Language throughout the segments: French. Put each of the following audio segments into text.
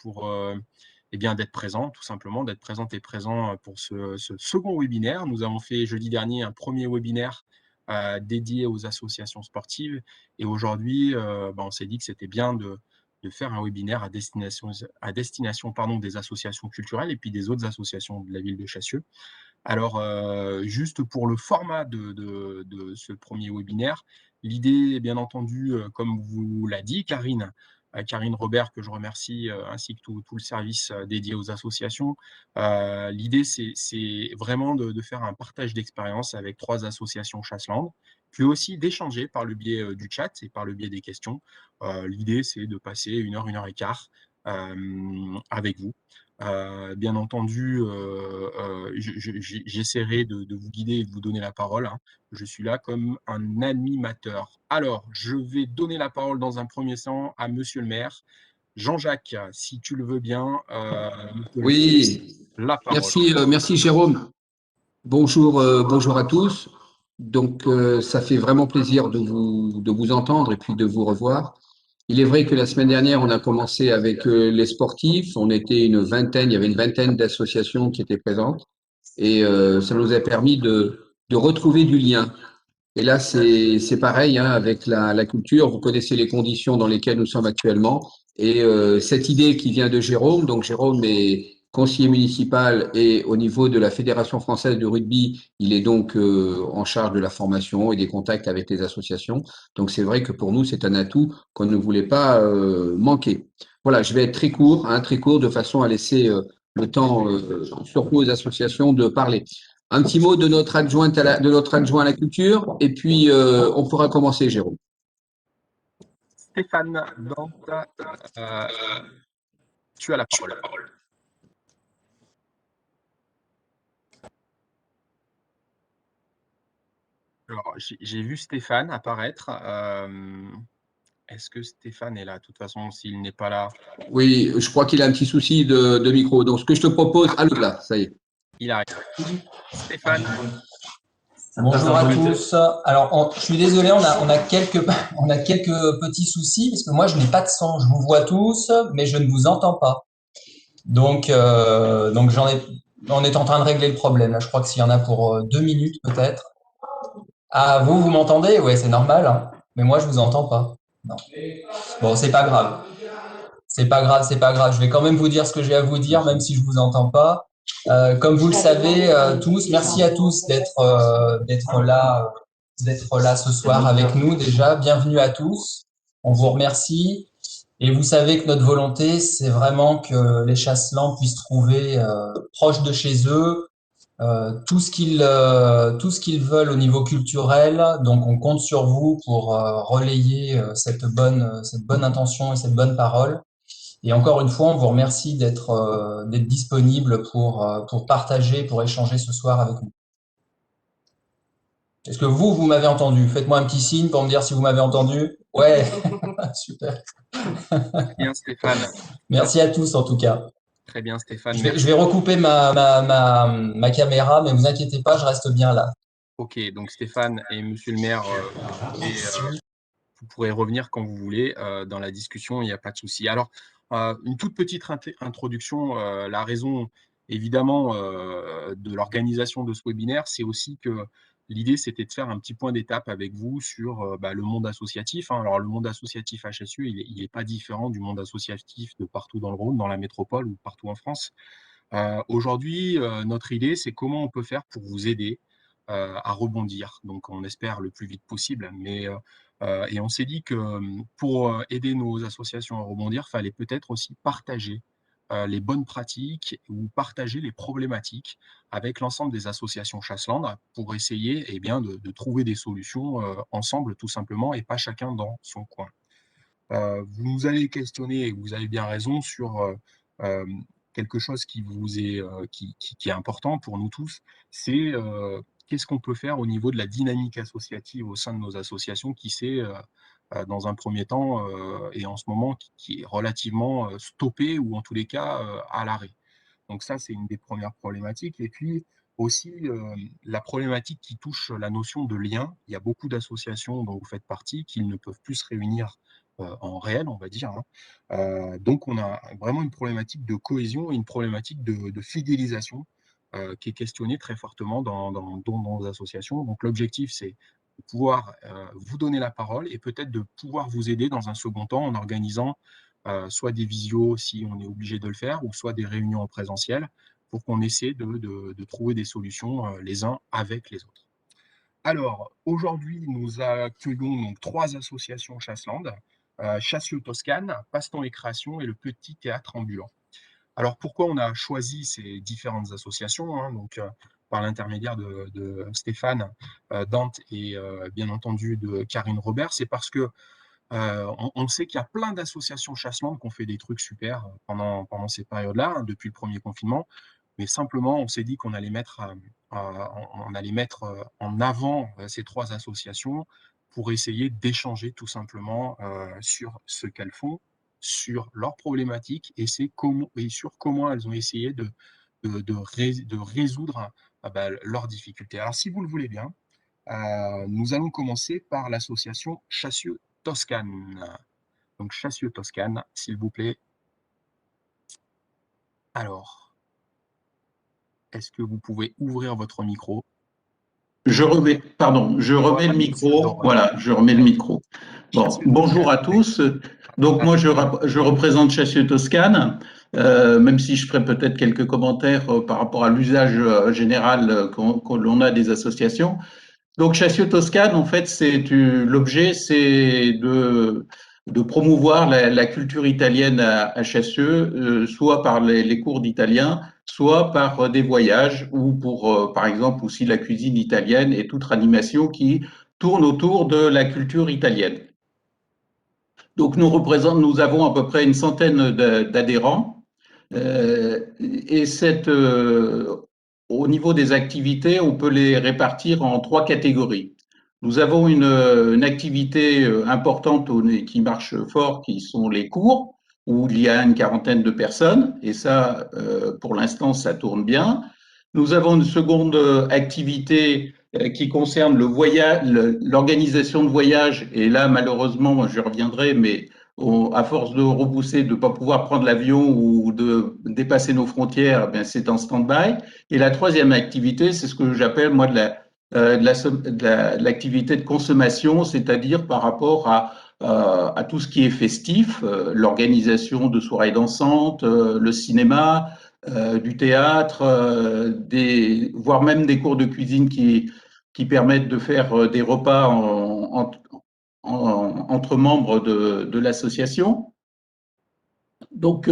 pour d'être présent, tout simplement, d'être présente et présent pour ce second webinaire. Nous avons fait jeudi dernier un premier webinaire dédié aux associations sportives. Et aujourd'hui, on s'est dit que c'était bien de faire un webinaire à destination des associations culturelles et puis des autres associations de la ville de Chassieux. Alors, juste pour le format de ce premier webinaire, l'idée, bien entendu, comme vous l'a dit Karine Robert, que je remercie, ainsi que tout le service dédié aux associations. L'idée, c'est vraiment de faire un partage d'expérience avec 3 associations Chasseland, puis aussi d'échanger par le biais du chat et par le biais des questions. L'idée, c'est de passer 1 heure et quart avec vous. Bien entendu, j'essaierai de vous guider et de vous donner la parole, hein. Je suis là comme un animateur. Alors, je vais donner la parole dans un premier temps à monsieur le maire. Jean-Jacques, si tu le veux bien, Oui, la parole. merci Jérôme. Bonjour, bonjour à tous. Donc, ça fait vraiment plaisir de vous entendre et puis de vous revoir. Il est vrai que la semaine dernière, on a commencé avec les sportifs. On était une vingtaine, il y avait une vingtaine d'associations qui étaient présentes. Et ça nous a permis de retrouver du lien. Et là, c'est pareil hein, avec la culture. Vous connaissez les conditions dans lesquelles nous sommes actuellement. Et cette idée qui vient de Jérôme, donc Jérôme est conseiller municipal et au niveau de la Fédération française de rugby, il est donc en charge de la formation et des contacts avec les associations. Donc c'est vrai que pour nous, c'est un atout qu'on ne voulait pas manquer. Voilà, je vais être très court, de façon à laisser le temps surtout aux associations de parler. Un petit mot de notre adjoint à la culture, et puis on pourra commencer, Jérôme. Stéphane Dante, tu as la parole. Alors, j'ai vu Stéphane apparaître. Est-ce que Stéphane est là? De toute façon, s'il n'est pas là… Oui, je crois qu'il a un petit souci de micro. Donc, ce que je te propose… Ah, là, ça y est. Il arrive. Stéphane. Bonjour à tous. Alors, je suis désolé, on a quelques petits soucis parce que moi, je n'ai pas de son. Je vous vois tous, mais je ne vous entends pas. Donc on est en train de régler le problème. Là, je crois que s'il y en a pour 2 minutes peut-être. Ah, vous m'entendez? Ouais, c'est normal, hein. Mais moi, je vous entends pas. Non. Bon, c'est pas grave. C'est pas grave, c'est pas grave. Je vais quand même vous dire ce que j'ai à vous dire, même si je vous entends pas. Comme vous le savez tous, merci à tous d'être là ce soir avec nous déjà. Bienvenue à tous. On vous remercie. Et vous savez que notre volonté, c'est vraiment que les Chasselands puissent trouver proche de chez eux tout ce qu'ils veulent au niveau culturel. Donc, on compte sur vous pour relayer cette bonne intention et cette bonne parole. Et encore une fois, on vous remercie d'être disponible pour partager, pour échanger ce soir avec nous. Est-ce que vous m'avez entendu? Faites-moi un petit signe pour me dire si vous m'avez entendu. Ouais, super. Bien, Stéphane. Merci à tous en tout cas. Très bien, Stéphane. Je vais recouper ma caméra, mais vous inquiétez pas, je reste bien là. Ok, donc Stéphane et monsieur le maire, vous pourrez revenir quand vous voulez dans la discussion, il n'y a pas de souci. Alors, une toute petite introduction. La raison, évidemment, de l'organisation de ce webinaire, c'est aussi que l'idée, c'était de faire un petit point d'étape avec vous sur le monde associatif, hein. Alors, le monde associatif HSU, il est pas différent du monde associatif de partout dans le Rhône, dans la métropole ou partout en France. Aujourd'hui, notre idée, c'est comment on peut faire pour vous aider à rebondir. Donc, on espère le plus vite possible. Et on s'est dit que pour aider nos associations à rebondir, il fallait peut-être aussi partager les bonnes pratiques ou partager les problématiques avec l'ensemble des associations Chasseland pour essayer de trouver des solutions ensemble, tout simplement, et pas chacun dans son coin. Vous nous avez questionné, et vous avez bien raison, sur euh, quelque chose qui est important pour nous tous, c'est qu'est-ce qu'on peut faire au niveau de la dynamique associative au sein de nos associations qui s'est, dans un premier temps, et en ce moment, qui est relativement stoppée ou en tous les cas à l'arrêt. Donc ça, c'est une des premières problématiques. Et puis aussi, la problématique qui touche la notion de lien. Il y a beaucoup d'associations dont vous faites partie qui ne peuvent plus se réunir en réel, on va dire, hein. Donc on a vraiment une problématique de cohésion et une problématique de fidélisation, qui est questionnée très fortement dans nos associations. Donc l'objectif, c'est de pouvoir, vous donner la parole et peut-être de pouvoir vous aider dans un second temps en organisant, soit des visios si on est obligé de le faire ou soit des réunions en présentiel pour qu'on essaie de trouver des solutions, les uns avec les autres. Alors, aujourd'hui, nous accueillons donc 3 associations Chasseland, Chassieux Toscane, Passe-temps et création et le Petit Théâtre Ambulant. Alors pourquoi on a choisi ces différentes associations, hein, donc par l'intermédiaire de Stéphane, Dante et bien entendu de Karine Robert? C'est parce que, on sait qu'il y a plein d'associations Chasseland qui ont fait des trucs super, pendant ces périodes-là, hein, depuis le premier confinement. Mais simplement, on s'est dit qu'on allait mettre, on allait mettre, en avant, ces 3 associations pour essayer d'échanger tout simplement, sur ce qu'elles font, sur leurs problématiques et c'est comment et sur comment elles ont essayé de résoudre, leurs difficultés. Alors si vous le voulez bien, nous allons commencer par l'association Chassieux Toscane. Donc Chassieux Toscane, s'il vous plaît. Alors, est-ce que vous pouvez ouvrir votre micro? Je remets le Voilà, micro. donc Voilà, je remets le micro. Bon, Chassieux bonjour Toscane, à tous. Donc moi, je représente Chassieux Toscane, même si je ferai peut-être quelques commentaires par rapport à l'usage général que l'on a des associations. Donc, Chassieux Toscane, en fait, l'objet, c'est de promouvoir la culture italienne à Chassieux, soit par les cours d'italien, soit par des voyages, ou pour, par exemple, aussi la cuisine italienne et toute animation qui tourne autour de la culture italienne. Donc, nous avons à peu près une centaine d'adhérents. Et au niveau des activités, on peut les répartir en 3 catégories. Nous avons une activité importante qui marche fort, qui sont les cours, où il y a une quarantaine de personnes, et ça, pour l'instant, ça tourne bien. Nous avons une seconde activité qui concerne le voyage, l'organisation de voyages, et là, malheureusement, je reviendrai, mais à force de repousser, de ne pas pouvoir prendre l'avion ou de dépasser nos frontières, ben c'est en stand-by. Et la troisième activité, c'est ce que j'appelle moi de l'activité de consommation, c'est-à-dire par rapport à tout ce qui est festif, l'organisation de soirées dansantes, le cinéma, du théâtre, voire même des cours de cuisine qui permettent de faire des repas entre membres de l'association. Donc,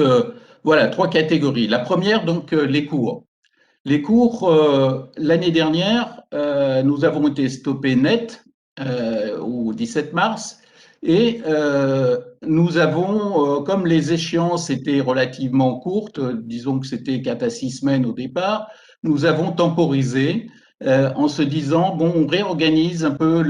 voilà, 3 catégories. La première, donc, les cours. Les cours, l'année dernière, nous avons été stoppés net au 17 mars et nous avons, comme les échéances étaient relativement courtes, disons que c'était 4 à 6 semaines au départ, nous avons temporisé en se disant, bon, on réorganise un peu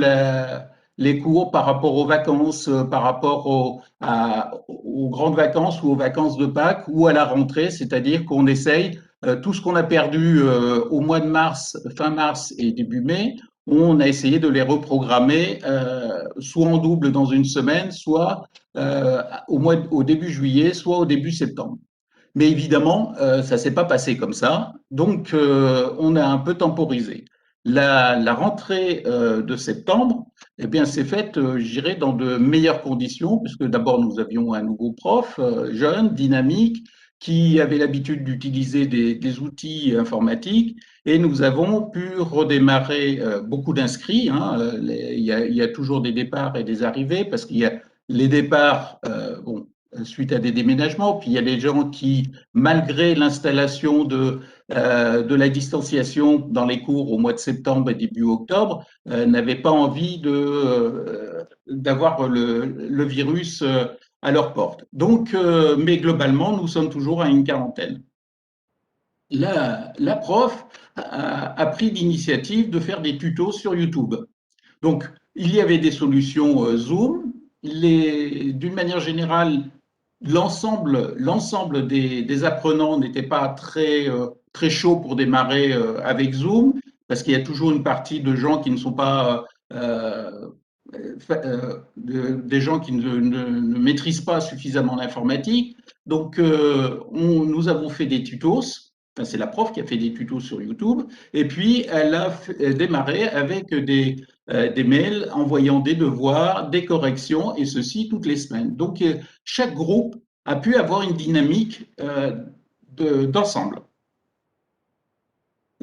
les cours par rapport aux vacances, par rapport aux grandes vacances ou aux vacances de Pâques ou à la rentrée, c'est-à-dire qu'on essaye tout ce qu'on a perdu au mois de mars, fin mars et début mai, on a essayé de les reprogrammer soit en double dans une semaine, soit au début juillet, soit au début septembre. Mais évidemment, ça ne s'est pas passé comme ça, donc on a un peu temporisé. La rentrée de septembre, eh bien, s'est faite, je dirais, dans de meilleures conditions, puisque d'abord nous avions un nouveau prof, jeune, dynamique, qui avait l'habitude d'utiliser des outils informatiques, et nous avons pu redémarrer beaucoup d'inscrits. Hein, il y a toujours des départs et des arrivées, parce qu'il y a les départs, bon, suite à des déménagements, puis il y a des gens qui, malgré l'installation de la distanciation dans les cours au mois de septembre et début octobre, n'avaient pas envie d'avoir le virus à leur porte. Donc, mais globalement, nous sommes toujours à une quarantaine. La prof a pris l'initiative de faire des tutos sur YouTube. Donc, il y avait des solutions Zoom. D'une manière générale, l'ensemble des apprenants n'était pas très chaud pour démarrer avec Zoom, parce qu'il y a toujours une partie de gens qui ne sont pas des gens qui ne maîtrisent pas suffisamment l'informatique. Donc, nous avons fait des tutos. Enfin, c'est la prof qui a fait des tutos sur YouTube. Et puis, elle a démarré avec des mails envoyant des devoirs, des corrections, et ceci toutes les semaines. Donc, chaque groupe a pu avoir une dynamique d'ensemble.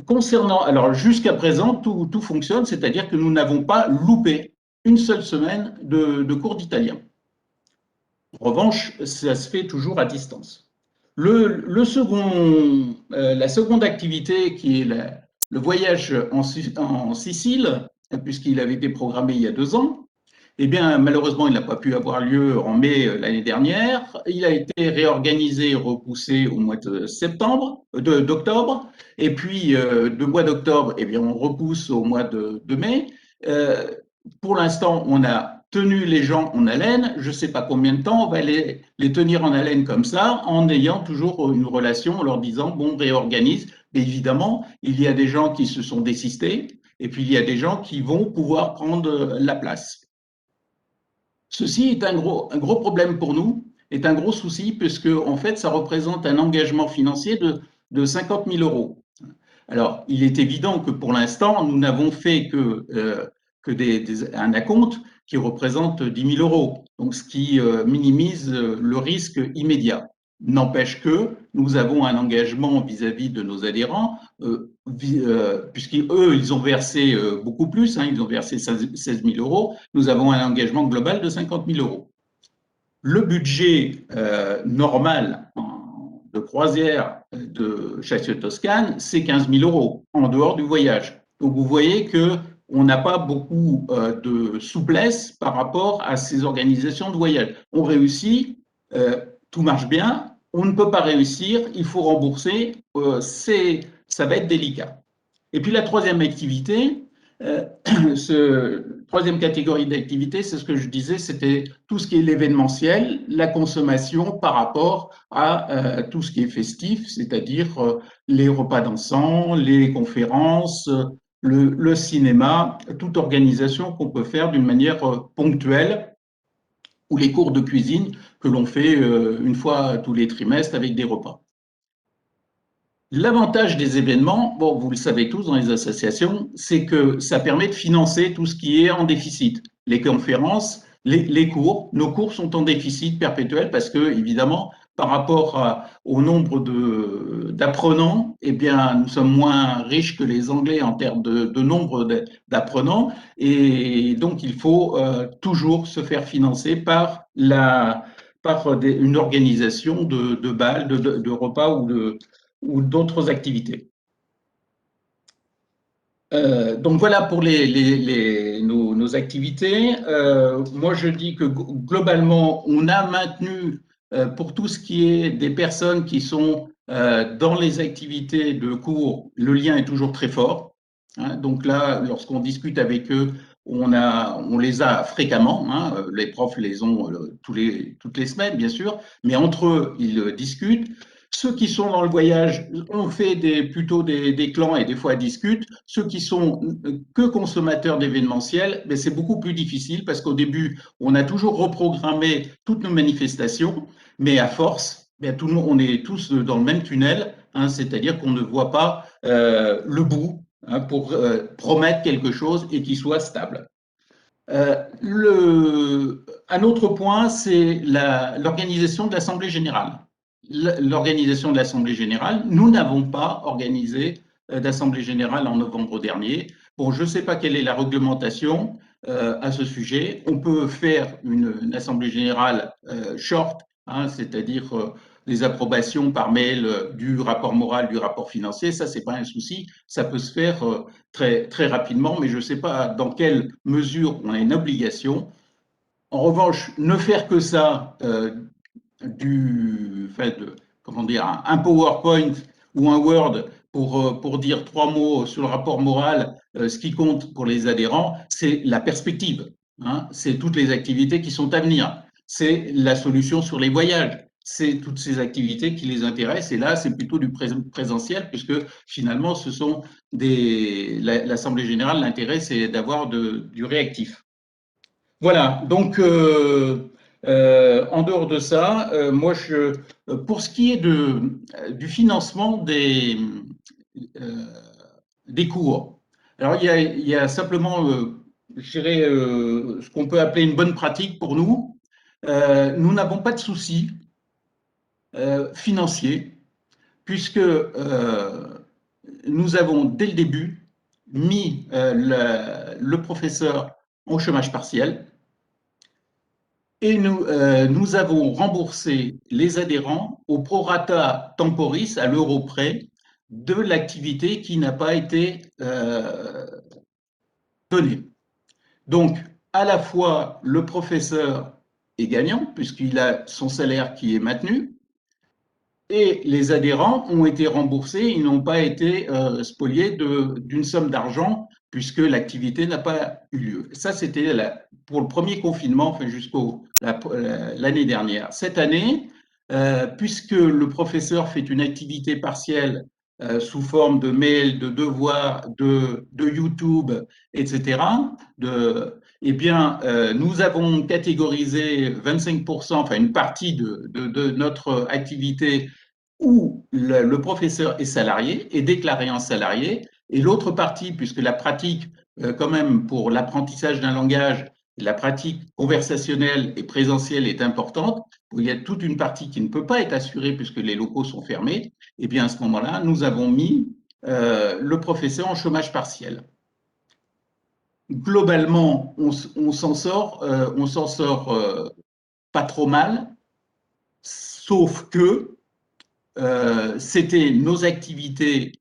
Concernant, alors jusqu'à présent, tout fonctionne, c'est-à-dire que nous n'avons pas loupé une seule semaine de cours d'italien. En revanche, ça se fait toujours à distance. La seconde activité, qui est le voyage en Sicile, puisqu'il avait été programmé il y a 2 ans, eh bien, malheureusement, il n'a pas pu avoir lieu en mai l'année dernière. Il a été réorganisé et repoussé au mois d'octobre. Et puis, de mois d'octobre, eh bien, on repousse au mois de mai. Pour l'instant, on a tenu les gens en haleine. Je ne sais pas combien de temps on va les tenir en haleine comme ça, en ayant toujours une relation, en leur disant, bon, on réorganise. Mais évidemment, il y a des gens qui se sont désistés, et puis il y a des gens qui vont pouvoir prendre la place. Ceci est un gros problème pour nous, est un gros souci, puisque en fait, ça représente un engagement financier de 50 000 euros. Alors, il est évident que pour l'instant, nous n'avons fait un acompte qui représente 10 000 euros, donc ce qui minimise le risque immédiat. N'empêche que nous avons un engagement vis-à-vis de nos adhérents, puisqu'eux, ils ont versé beaucoup plus, ils ont versé 16 000 euros, nous avons un engagement global de 50 000 euros. Le budget normal de croisière de Chassieux-Toscane, c'est 15 000 euros en dehors du voyage. Donc vous voyez qu'on n'a pas beaucoup de souplesse par rapport à ces organisations de voyage. On réussit, tout marche bien, on ne peut pas réussir, il faut rembourser, ça va être délicat. Et puis la troisième activité, troisième catégorie d'activité, c'est ce que je disais, c'était tout ce qui est l'événementiel, la consommation par rapport à tout ce qui est festif, c'est-à-dire les repas dansants, les conférences, le cinéma, toute organisation qu'on peut faire d'une manière ponctuelle, ou les cours de cuisine que l'on fait une fois tous les trimestres avec des repas. L'avantage des événements, bon, vous le savez tous dans les associations, c'est que ça permet de financer tout ce qui est en déficit. Les conférences, les cours, nos cours sont en déficit perpétuel parce que, évidemment, par rapport au nombre d'apprenants, eh bien, nous sommes moins riches que les Anglais en termes de nombre d'apprenants, et donc il faut toujours se faire financer par une organisation de bals, de repas ou d'autres activités. Donc voilà pour nos activités. Moi, je dis que globalement, on a maintenu pour tout ce qui est des personnes qui sont dans les activités de cours, le lien est toujours très fort. Donc là, lorsqu'on discute avec eux, on les a fréquemment. Les profs les ont toutes les semaines, bien sûr, mais entre eux, ils discutent. Ceux qui sont dans le voyage, on fait plutôt des clans et des fois discutent. Ceux qui sont que consommateurs d'événementiel, ben c'est beaucoup plus difficile parce qu'au début, on a toujours reprogrammé toutes nos manifestations, mais à force, ben tout le monde, on est tous dans le même tunnel, c'est-à-dire qu'on ne voit pas le bout pour promettre quelque chose et qui soit stable. Un autre point, c'est l'organisation de l'Assemblée générale. L'organisation de l'Assemblée générale, nous n'avons pas organisé d'Assemblée générale en novembre dernier. Bon, je ne sais pas quelle est la réglementation à ce sujet. On peut faire une Assemblée générale short, c'est-à-dire les approbations par mail du rapport moral, du rapport financier, ça, c'est pas un souci. Ça peut se faire très, très rapidement, mais je ne sais pas dans quelle mesure on a une obligation. En revanche, ne faire que ça, comment dire, un PowerPoint ou un Word pour dire 3 mots sur le rapport moral, ce qui compte pour les adhérents, c'est la perspective. C'est toutes les activités qui sont à venir. C'est la solution sur les voyages. C'est toutes ces activités qui les intéressent. Et là, c'est plutôt du présentiel, puisque finalement, ce sont l'Assemblée générale, l'intérêt, c'est d'avoir du réactif. Voilà, donc en dehors de ça, pour ce qui est du financement euh, des cours, alors il y a simplement, je dirais, ce qu'on peut appeler une bonne pratique pour nous. Nous n'avons pas de soucis financiers, puisque nous avons dès le début mis le professeur au chômage partiel. Et nous avons remboursé les adhérents au prorata temporis, à l'euro près, de l'activité qui n'a pas été donnée. Donc, à la fois, le professeur est gagnant, puisqu'il a son salaire qui est maintenu, et les adhérents ont été remboursés, ils n'ont pas été spoliés d'une somme d'argent puisque l'activité n'a pas eu lieu. Ça, c'était pour le premier confinement, enfin, l'année dernière. Cette année, puisque le professeur fait une activité partielle sous forme de mails, de devoirs, de YouTube, etc., eh bien, nous avons catégorisé 25%, enfin une partie de notre activité où le professeur est salarié, est déclaré en salarié, et l'autre partie, puisque la pratique, quand même, pour l'apprentissage d'un langage, la pratique conversationnelle et présentielle est importante, où il y a toute une partie qui ne peut pas être assurée puisque les locaux sont fermés, et bien à ce moment-là, nous avons mis le professeur en chômage partiel. Globalement, on s'en sort pas trop mal, sauf que c'était nos activités,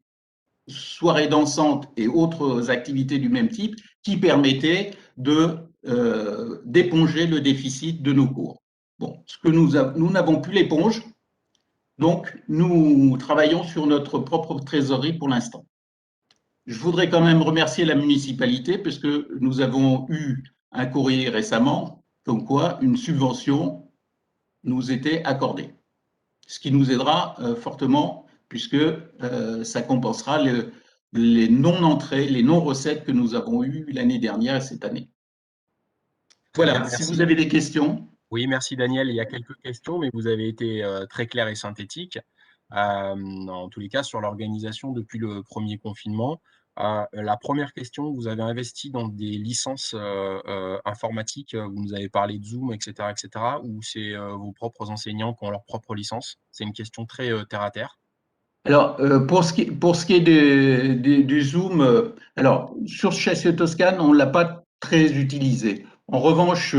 soirées dansantes et autres activités du même type, qui permettaient d'éponger le déficit de nos cours. Bon, ce que nous n'avons plus l'éponge, donc nous travaillons sur notre propre trésorerie pour l'instant. Je voudrais quand même remercier la municipalité parce que nous avons eu un courrier récemment comme quoi une subvention nous était accordée, ce qui nous aidera fortement puisque ça compensera les non-entrées, les non-recettes que nous avons eues l'année dernière et cette année. Très bien, Voilà, si merci. vous avez des questions. Oui, merci Daniel. Il y a quelques questions, mais vous avez été très clair et synthétique. En tous les cas, sur l'organisation depuis le premier confinement. La première question, vous avez investi dans des licences informatiques, vous nous avez parlé de Zoom, etc., ou c'est vos propres enseignants qui ont leur propre licence? C'est une question très terre à terre. Alors, pour ce qui est du Zoom, alors, sur Chassieux Toscane, on ne l'a pas très utilisé. En revanche,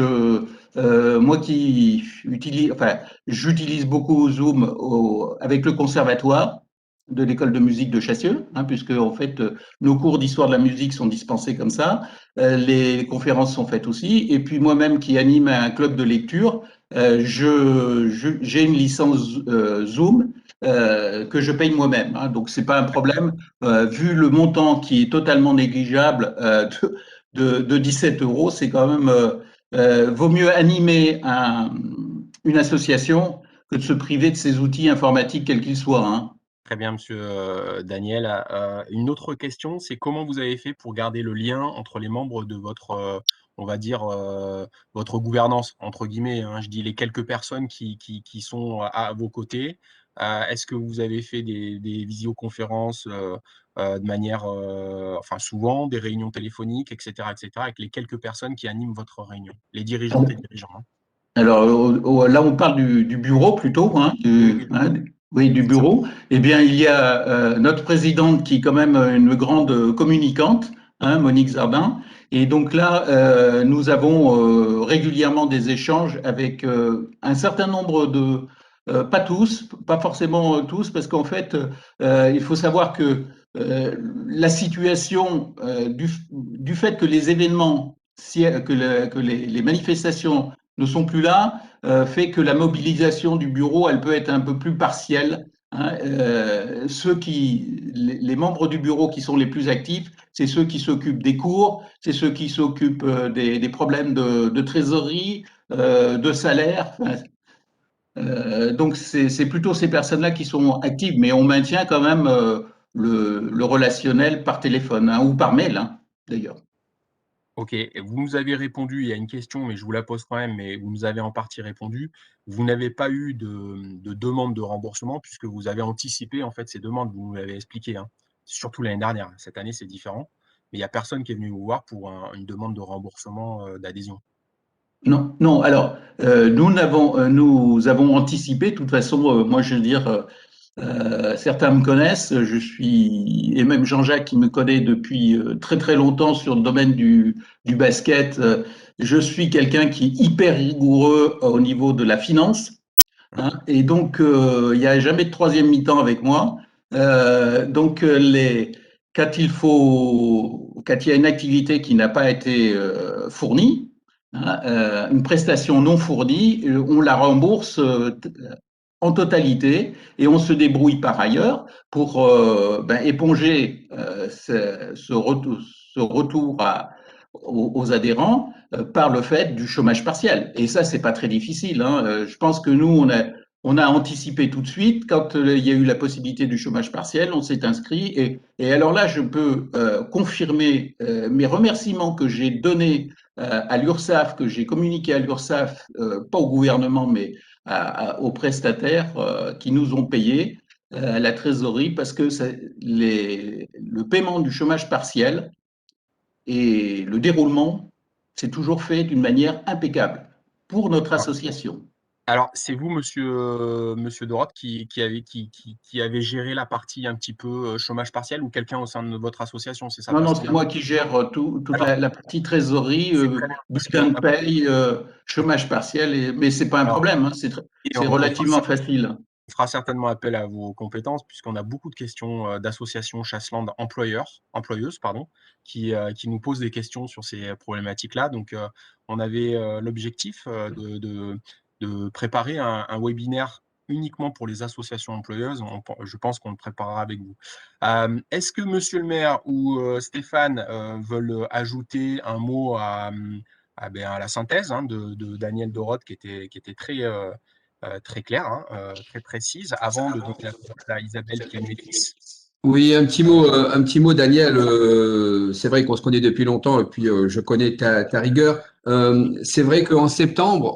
moi qui utilise, enfin, j'utilise beaucoup Zoom avec le conservatoire de l'école de musique de Chassieux, hein, puisque en fait, nos cours d'histoire de la musique sont dispensés comme ça, les conférences sont faites aussi, et puis moi-même qui anime un club de lecture, j'ai une licence Zoom que je paye moi-même. Hein, donc, ce n'est pas un problème. Vu le montant qui est totalement négligeable de 17 euros, c'est quand même. Vaut mieux animer une association que de se priver de ses outils informatiques, quels qu'ils soient. Hein. Très bien, monsieur Daniel. Une autre question, c'est comment vous avez fait pour garder le lien entre les membres de votre, on va dire, votre gouvernance, entre guillemets, hein, je dis les quelques personnes qui sont à vos côtés. Est-ce que vous avez fait des visioconférences de manière, enfin souvent, des réunions téléphoniques, etc., avec les quelques personnes qui animent votre réunion, les dirigeantes et dirigeants, hein? Alors là, on parle du bureau plutôt, hein, Oui, oui, du c'est ça. bureau. Eh bien, il y a notre présidente qui est quand même une grande communicante, hein, Monique Zardin. Et donc là, nous avons régulièrement des échanges avec un certain nombre pas tous, pas forcément tous, parce qu'en fait, il faut savoir que la situation du fait que les événements, que les manifestations ne sont plus là, fait que la mobilisation du bureau, elle peut être un peu plus partielle. Hein. Les membres du bureau qui sont les plus actifs, c'est ceux qui s'occupent des cours, c'est ceux qui s'occupent des problèmes de trésorerie, de salaire. Enfin, donc c'est plutôt ces personnes-là qui sont actives, mais on maintient quand même le relationnel par téléphone hein, ou par mail, hein, d'ailleurs. OK, et vous nous avez répondu, il y a une question, mais je vous la pose quand même, mais vous nous avez en partie répondu. Vous n'avez pas eu de demande de remboursement puisque vous avez anticipé, en fait, ces demandes, vous nous l'avez expliqué, hein. Surtout l'année dernière. Cette année, c'est différent, mais il y a personne qui est venu vous voir pour une demande de remboursement, d'adhésion? Non, non. Alors, nous avons anticipé. De toute façon, moi, je veux dire, certains me connaissent. Je suis, et même Jean-Jacques qui me connaît depuis très très longtemps sur le domaine du basket. Je suis quelqu'un qui est hyper rigoureux au niveau de la finance. Hein, et donc, il n'y a jamais de troisième mi-temps avec moi. Donc, quand il y a une activité qui n'a pas été fournie, hein, une prestation non fournie, on la rembourse en totalité et on se débrouille par ailleurs pour éponger ce retour aux adhérents par le fait du chômage partiel. Et ça, c'est pas très difficile. Hein. Je pense que nous, on a anticipé tout de suite. Quand il y a eu la possibilité du chômage partiel, on s'est inscrit. Et alors là, je peux confirmer mes remerciements que j'ai donnés à l'URSSAF, que j'ai communiqué à l'URSSAF, pas au gouvernement, mais aux prestataires qui nous ont payés à la trésorerie, parce que le paiement du chômage partiel et le déroulement, c'est toujours fait d'une manière impeccable pour notre association. Alors, c'est vous, monsieur Doroth, qui avez géré la partie un petit peu chômage partiel ou quelqu'un au sein de votre association, c'est ça? Non, Parce non, qu'il c'est y a- moi qui gère toute Alors, la partie trésorerie, c'est très bien, parce que bulletin de paye, chômage partiel, mais c'est pas un alors, problème, hein, et c'est relativement facile. on fera certainement appel à vos compétences puisqu'on a beaucoup de questions d'associations Chasseland employeuses, pardon, qui nous posent des questions sur ces problématiques-là. Donc, on avait l'objectif de préparer un webinaire uniquement pour les associations employeuses. Je pense qu'on le préparera avec vous. Est-ce que monsieur le maire ou Stéphane veulent ajouter un mot à la synthèse, hein, de Daniel Doroth qui était très claire, hein, très précise, avant de donner la parole à Isabelle Pianuelis. Oui, un petit mot, Daniel. C'est vrai qu'on se connaît depuis longtemps et puis je connais ta rigueur. C'est vrai en septembre,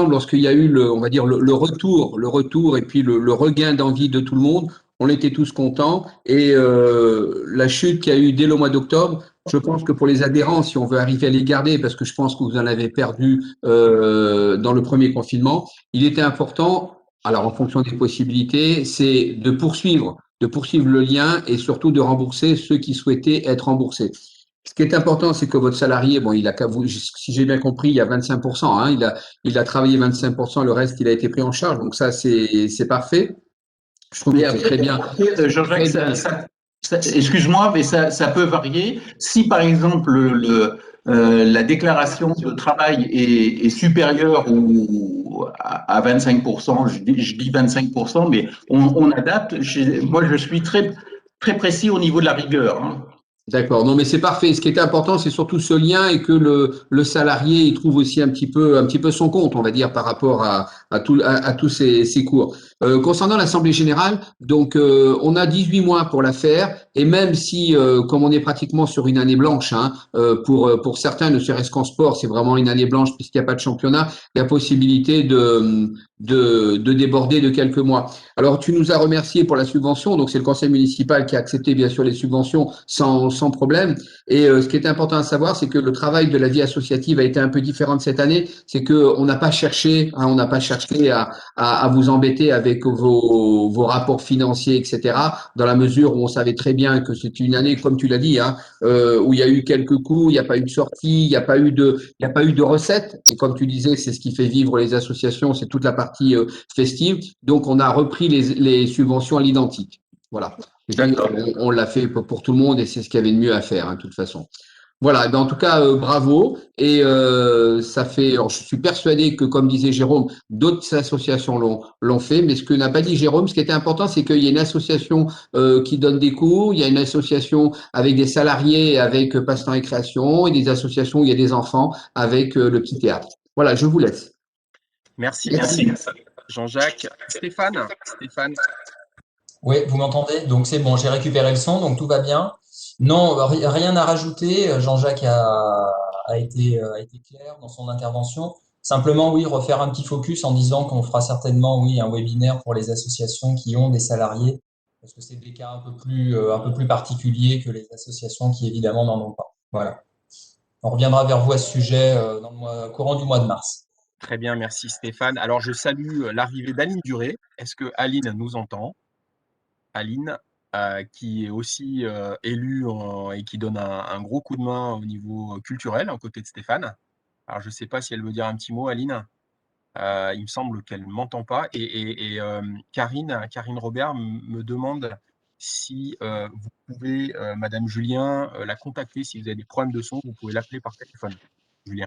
lorsqu'il y a eu on va dire le retour et puis le regain d'envie de tout le monde, on était tous contents. Et la chute qu'il y a eu dès le mois d'octobre, je pense que pour les adhérents, si on veut arriver à les garder, parce que je pense que vous en avez perdu dans le premier confinement, il était important. Alors, en fonction des possibilités, c'est de poursuivre le lien et surtout de rembourser ceux qui souhaitaient être remboursés. Ce qui est important, c'est que votre salarié, bon, si j'ai bien compris, il y a 25%, hein, il a travaillé 25%, le reste, il a été pris en charge. Donc ça, c'est parfait. Je trouve Mais que c'est très bien. Jean-Jacques, Très bien. excuse-moi, mais ça peut varier. Si par exemple la déclaration de travail est supérieure à 25%, je dis 25%, mais on adapte. Moi, je suis très, très précis au niveau de la rigueur. Hein. D'accord. Non, mais c'est parfait. Ce qui est important, c'est surtout ce lien et que le salarié, il trouve aussi un petit peu son compte, on va dire, par rapport à tous ces cours. Concernant l'Assemblée générale, donc, on a 18 mois pour la faire. Et même si, comme on est pratiquement sur une année blanche, hein, pour certains, ne serait-ce qu'en sport, c'est vraiment une année blanche puisqu'il n'y a pas de championnat, il y a possibilité de déborder de quelques mois. Alors, tu nous as remercié pour la subvention. Donc, c'est le conseil municipal qui a accepté, bien sûr, les subventions sans problème. Et ce qui est important à savoir, c'est que le travail de la vie associative a été un peu différent de cette année. C'est que on n'a pas cherché, hein, on n'a pas cherché à vous embêter avec vos rapports financiers, etc. Dans la mesure où on savait très bien que c'était une année, comme tu l'as dit, hein, où il y a eu quelques coups, il n'y a pas eu de sortie, il n'y a pas eu de recettes. Et comme tu disais, c'est ce qui fait vivre les associations, c'est toute la partie festive. Donc, on a repris les subventions à l'identique. Voilà. Et puis, on l'a fait pour tout le monde et c'est ce qu'il y avait de mieux à faire, hein, de toute façon. Voilà, ben en tout cas, bravo. Et ça fait. Alors, je suis persuadé que, comme disait Jérôme, d'autres associations l'ont fait. Mais ce que n'a pas dit Jérôme, ce qui était important, c'est qu'il y a une association qui donne des cours, il y a une association avec des salariés, avec Passe-temps et Création, et des associations où il y a des enfants avec le petit théâtre. Voilà, je vous laisse. Merci, Merci. Jean-Jacques. Stéphane, Oui, vous m'entendez? Donc c'est bon, j'ai récupéré le son, donc tout va bien. Non, rien à rajouter. Jean-Jacques a a été clair dans son intervention. Simplement, oui, refaire un petit focus en disant qu'on fera certainement, oui, un webinaire pour les associations qui ont des salariés, parce que c'est des cas un peu plus particuliers que les associations qui, évidemment, n'en ont pas. Voilà. On reviendra vers vous à ce sujet dans le courant du mois de mars. Très bien, merci Stéphane. Alors, je salue l'arrivée d'Aline Duré. Est-ce que Aline nous entend? Aline, qui est aussi élue et qui donne un gros coup de main au niveau culturel, aux côtés de Stéphane. Alors, je ne sais pas si elle veut dire un petit mot, Aline. Il me semble qu'elle ne m'entend pas. Et Karine Robert me demande si vous pouvez, Madame Julien, la contacter. Si vous avez des problèmes de son, vous pouvez l'appeler par téléphone, Julien.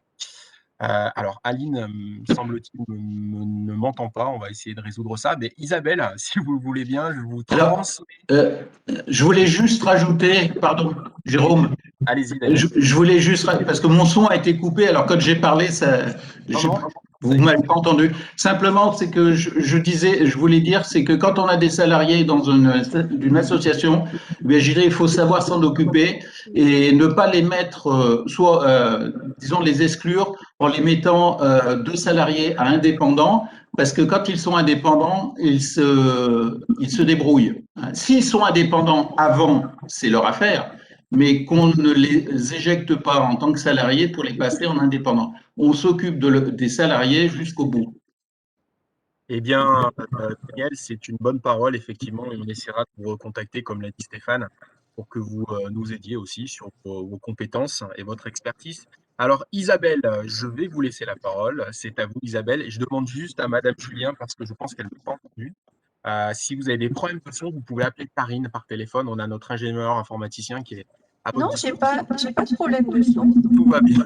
Alors, Aline, semble-t-il, ne m'entend pas. On va essayer de résoudre ça. Mais Isabelle, si vous le voulez bien, je vous transmets. Je voulais juste rajouter, pardon, Jérôme. Allez-y, Daniel. Je voulais juste, parce que mon son a été coupé, alors quand j'ai parlé, vous ne m'avez pas entendu. Simplement, c'est que je voulais dire, c'est que quand on a des salariés dans une association, je dirais, il faut savoir s'en occuper et ne pas les mettre, disons, les exclure en les mettant de salariés à indépendants, parce que quand ils sont indépendants, ils se débrouillent. S'ils sont indépendants avant, c'est leur affaire, mais qu'on ne les éjecte pas en tant que salariés pour les passer en indépendants. On s'occupe des salariés jusqu'au bout. Eh bien, Daniel, c'est une bonne parole, effectivement, et on essaiera de vous recontacter, comme l'a dit Stéphane, pour que vous nous aidiez aussi sur vos compétences et votre expertise. Alors, Isabelle, je vais vous laisser la parole. C'est à vous, Isabelle. Et je demande juste à Madame Julien, parce que je pense qu'elle ne m'a pas entendu, si vous avez des problèmes de son, vous pouvez appeler Karine par téléphone. On a notre ingénieur informaticien qui est à votre Non, disposition. j'ai pas de problème de son. Tout va bien.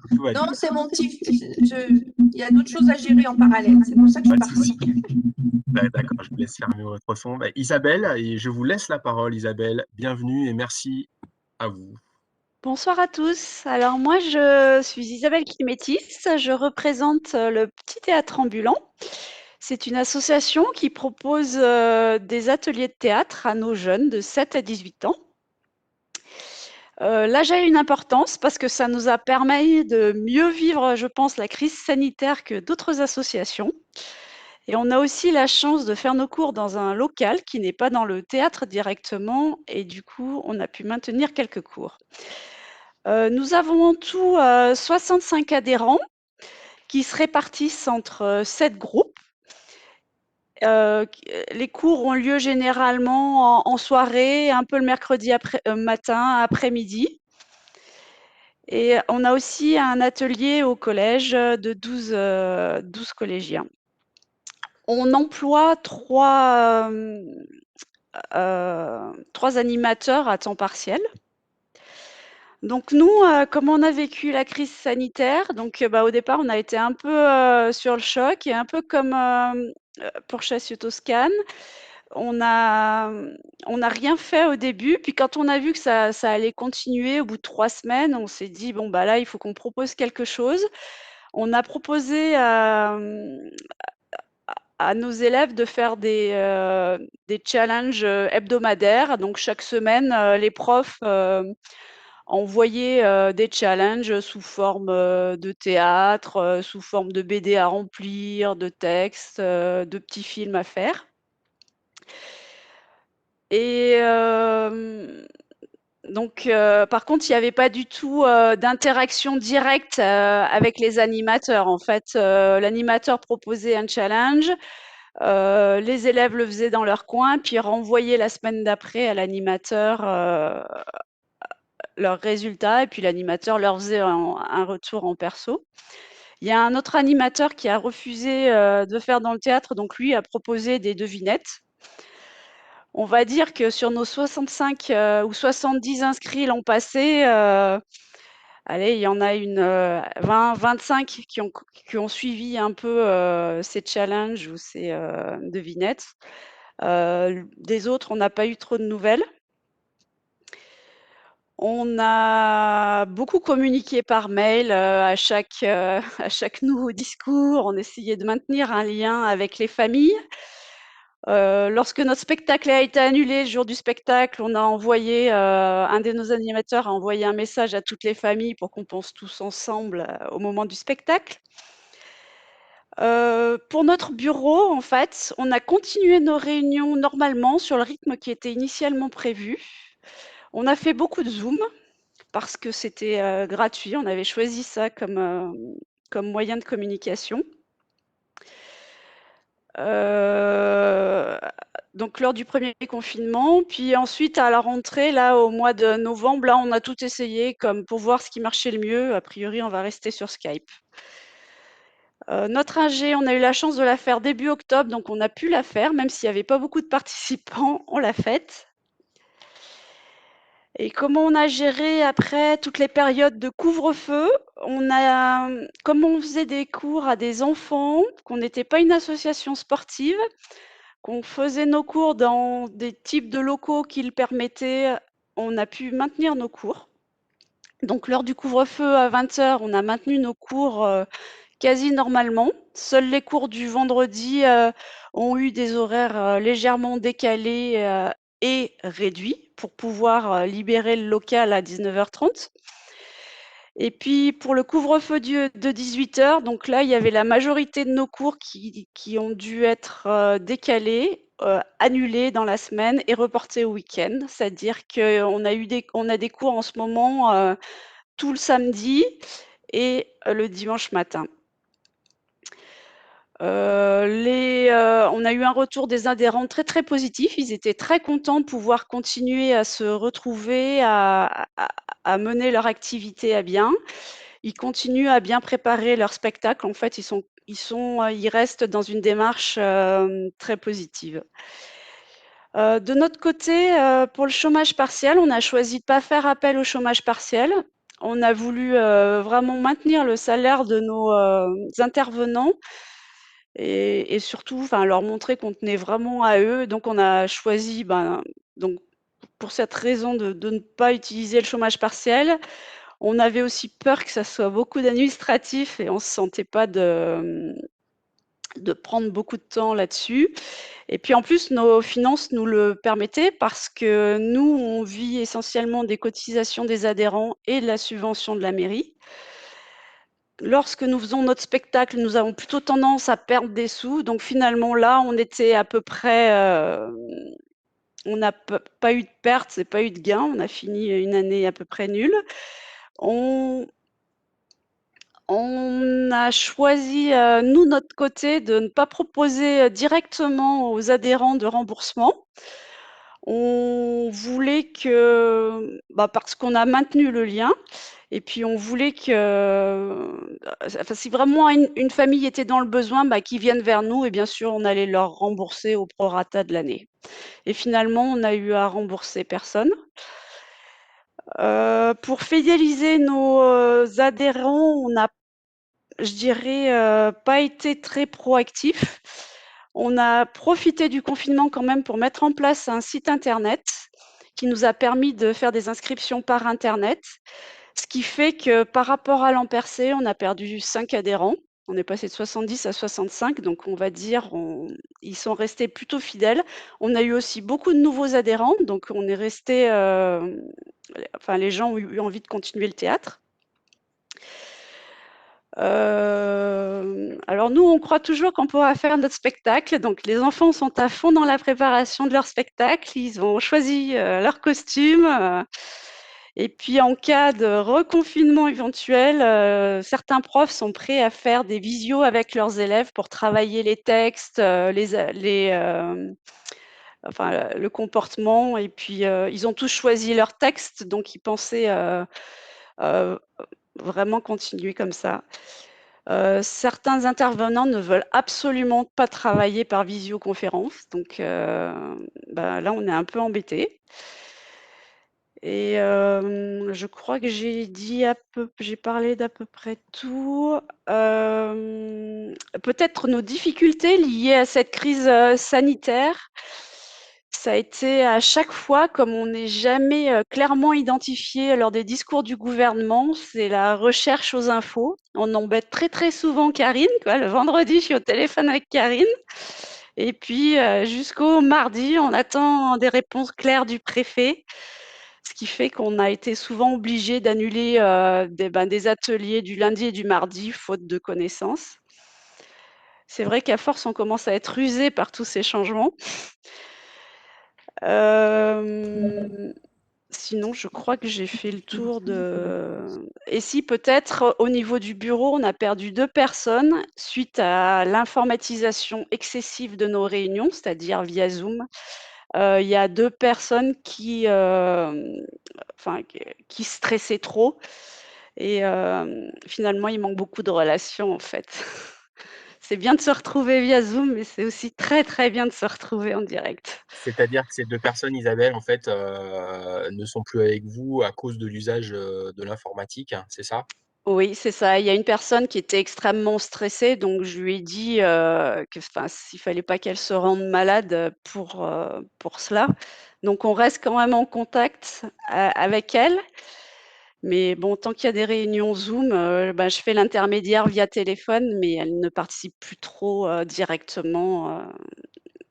Tout va bien. Non, c'est mon petit. Il y a d'autres choses à gérer en parallèle. C'est pour ça que je Pas suis de souci. partie. D'accord, je vous laisse fermer votre son. Isabelle, et je vous laisse la parole, Isabelle. Bienvenue et merci à vous. Bonsoir à tous. Alors moi, je suis Isabelle Kimétis. Je représente le Petit Théâtre Ambulant. C'est une association qui propose des ateliers de théâtre à nos jeunes de 7 à 18 ans. L'âge a une importance parce que ça nous a permis de mieux vivre, je pense, la crise sanitaire que d'autres associations. Et on a aussi la chance de faire nos cours dans un local qui n'est pas dans le théâtre directement et du coup, on a pu maintenir quelques cours. Nous avons en tout 65 adhérents qui se répartissent entre 7 groupes. Les cours ont lieu généralement en soirée, un peu le mercredi matin, après-midi. Et on a aussi un atelier au collège de 12 collégiens. On emploie 3 animateurs à temps partiel. Donc nous, comment on a vécu la crise sanitaire? Donc, au départ, on a été un peu sur le choc et un peu comme pour Chassieux Toscane. On n'a rien fait au début. Puis quand on a vu que ça allait continuer, au bout de 3 semaines, on s'est dit bon bah là, il faut qu'on propose quelque chose. On a proposé à nos élèves de faire des challenges hebdomadaires. Donc chaque semaine, les profs envoyaient des challenges sous forme de théâtre, sous forme de BD à remplir, de textes, de petits films à faire. Et donc, par contre, il n'y avait pas du tout d'interaction directe avec les animateurs. En fait, l'animateur proposait un challenge, les élèves le faisaient dans leur coin, puis renvoyaient la semaine d'après à l'animateur leurs résultats, et puis l'animateur leur faisait un retour en perso. Il y a un autre animateur qui a refusé de faire dans le théâtre, donc lui a proposé des devinettes. On va dire que sur nos 65 ou 70 inscrits l'an passé, allez, il y en a 25 qui ont suivi un peu ces challenges ou ces devinettes. Des autres, on n'a pas eu trop de nouvelles. On a beaucoup communiqué par mail à chaque nouveau discours. On essayait de maintenir un lien avec les familles. Lorsque notre spectacle a été annulé, le jour du spectacle, on a envoyé, un de nos animateurs a envoyé un message à toutes les familles pour qu'on pense tous ensemble, au moment du spectacle. Pour notre bureau, en fait, on a continué nos réunions normalement sur le rythme qui était initialement prévu. On a fait beaucoup de Zoom parce que c'était, gratuit. On avait choisi ça comme moyen de communication. Heu, donc lors du premier confinement, puis ensuite à la rentrée, là, au mois de novembre, là, on a tout essayé comme pour voir ce qui marchait le mieux. A priori, on va rester sur Skype. Notre ingé, on a eu la chance de la faire début octobre, donc on a pu la faire, même s'il y avait pas beaucoup de participants, on l'a faite. Et comment on a géré après toutes les périodes de couvre-feu? Comme on faisait des cours à des enfants, qu'on n'était pas une association sportive, qu'on faisait nos cours dans des types de locaux qui le permettaient, on a pu maintenir nos cours. Donc lors du couvre-feu à 20h, on a maintenu nos cours, quasi normalement. Seuls les cours du vendredi, ont eu des horaires, légèrement décalés, et réduits pour pouvoir, libérer le local à 19h30. Et puis pour le couvre-feu de 18h, donc là, il y avait la majorité de nos cours qui ont dû être, décalés, annulés dans la semaine et reportés au week-end. C'est-à-dire qu'on a des cours en ce moment, tout le samedi et le dimanche matin. On a eu un retour des adhérents très, très positif. Ils étaient très contents de pouvoir continuer à se retrouver, à mener leur activité à bien. Ils continuent à bien préparer leur spectacle. En fait, ils restent dans une démarche, très positive. De notre côté, pour le chômage partiel, on a choisi de pas faire appel au chômage partiel. On a voulu, vraiment maintenir le salaire de nos, intervenants et surtout, enfin, leur montrer qu'on tenait vraiment à eux. Donc on a choisi, donc pour cette raison de ne pas utiliser le chômage partiel. On avait aussi peur que ça soit beaucoup d'administratif et on se sentait pas de prendre beaucoup de temps là-dessus. Et puis en plus, nos finances nous le permettaient parce que nous, on vit essentiellement des cotisations des adhérents et de la subvention de la mairie. Lorsque nous faisons notre spectacle, nous avons plutôt tendance à perdre des sous. Donc finalement, là, on était à peu près, on n'a pas eu de perte, c'est pas eu de gain. On a fini une année à peu près nulle. On On a choisi, nous, notre côté, de ne pas proposer, directement aux adhérents de remboursement. On voulait parce qu'on a maintenu le lien et puis on voulait si vraiment une famille était dans le besoin, qu'ils viennent vers nous et bien sûr, on allait leur rembourser au prorata de l'année. Et finalement, on n'a eu à rembourser personne. Pour fidéliser nos, adhérents, on n'a je dirais, pas été très proactif. On a profité du confinement quand même pour mettre en place un site internet qui nous a permis de faire des inscriptions par internet. Ce qui fait que par rapport à l'an passé, on a perdu 5 adhérents. On est passé de 70 à 65, donc on va dire ils sont restés plutôt fidèles. On a eu aussi beaucoup de nouveaux adhérents, donc on est resté, les gens ont eu envie de continuer le théâtre. Alors nous, on croit toujours qu'on pourra faire notre spectacle. Donc les enfants sont à fond dans la préparation de leur spectacle. Ils ont choisi, leurs costumes, et puis en cas de reconfinement éventuel, certains profs sont prêts à faire des visios avec leurs élèves pour travailler les textes, le comportement et puis, ils ont tous choisi leur texte, donc ils pensaient, heu, vraiment continuer comme ça. Certains intervenants ne veulent absolument pas travailler par visioconférence, donc là, on est un peu embêtés et je crois que j'ai parlé d'à peu près tout. Peut-être nos difficultés liées à cette crise, sanitaire. Ça a été à chaque fois, comme on n'est jamais, clairement identifié lors des discours du gouvernement, c'est la recherche aux infos. On embête très, très souvent Karine, quoi. Le vendredi, je suis au téléphone avec Karine Et puis, jusqu'au mardi, on attend des réponses claires du préfet, ce qui fait qu'on a été souvent obligés d'annuler, des ateliers du lundi et du mardi, faute de connaissances. C'est vrai qu'à force, on commence à être usé par tous ces changements. Sinon, je crois que j'ai fait le tour de et si peut-être, au niveau du bureau, on a perdu 2 personnes suite à l'informatisation excessive de nos réunions, c'est-à-dire via Zoom. Il y a 2 personnes qui stressaient trop et finalement, il manque beaucoup de relations, en fait. C'est bien de se retrouver via Zoom, mais c'est aussi très, très bien de se retrouver en direct. C'est-à-dire que ces 2 personnes, Isabelle, en fait, ne sont plus avec vous à cause de l'usage, de l'informatique, hein, c'est ça? Oui, c'est ça. Il y a une personne qui était extrêmement stressée, donc je lui ai dit, s'il fallait pas qu'elle se rende malade, pour cela. Donc on reste quand même en contact avec elle, mais bon, tant qu'il y a des réunions Zoom, je fais l'intermédiaire via téléphone, mais elle ne participe plus trop, directement,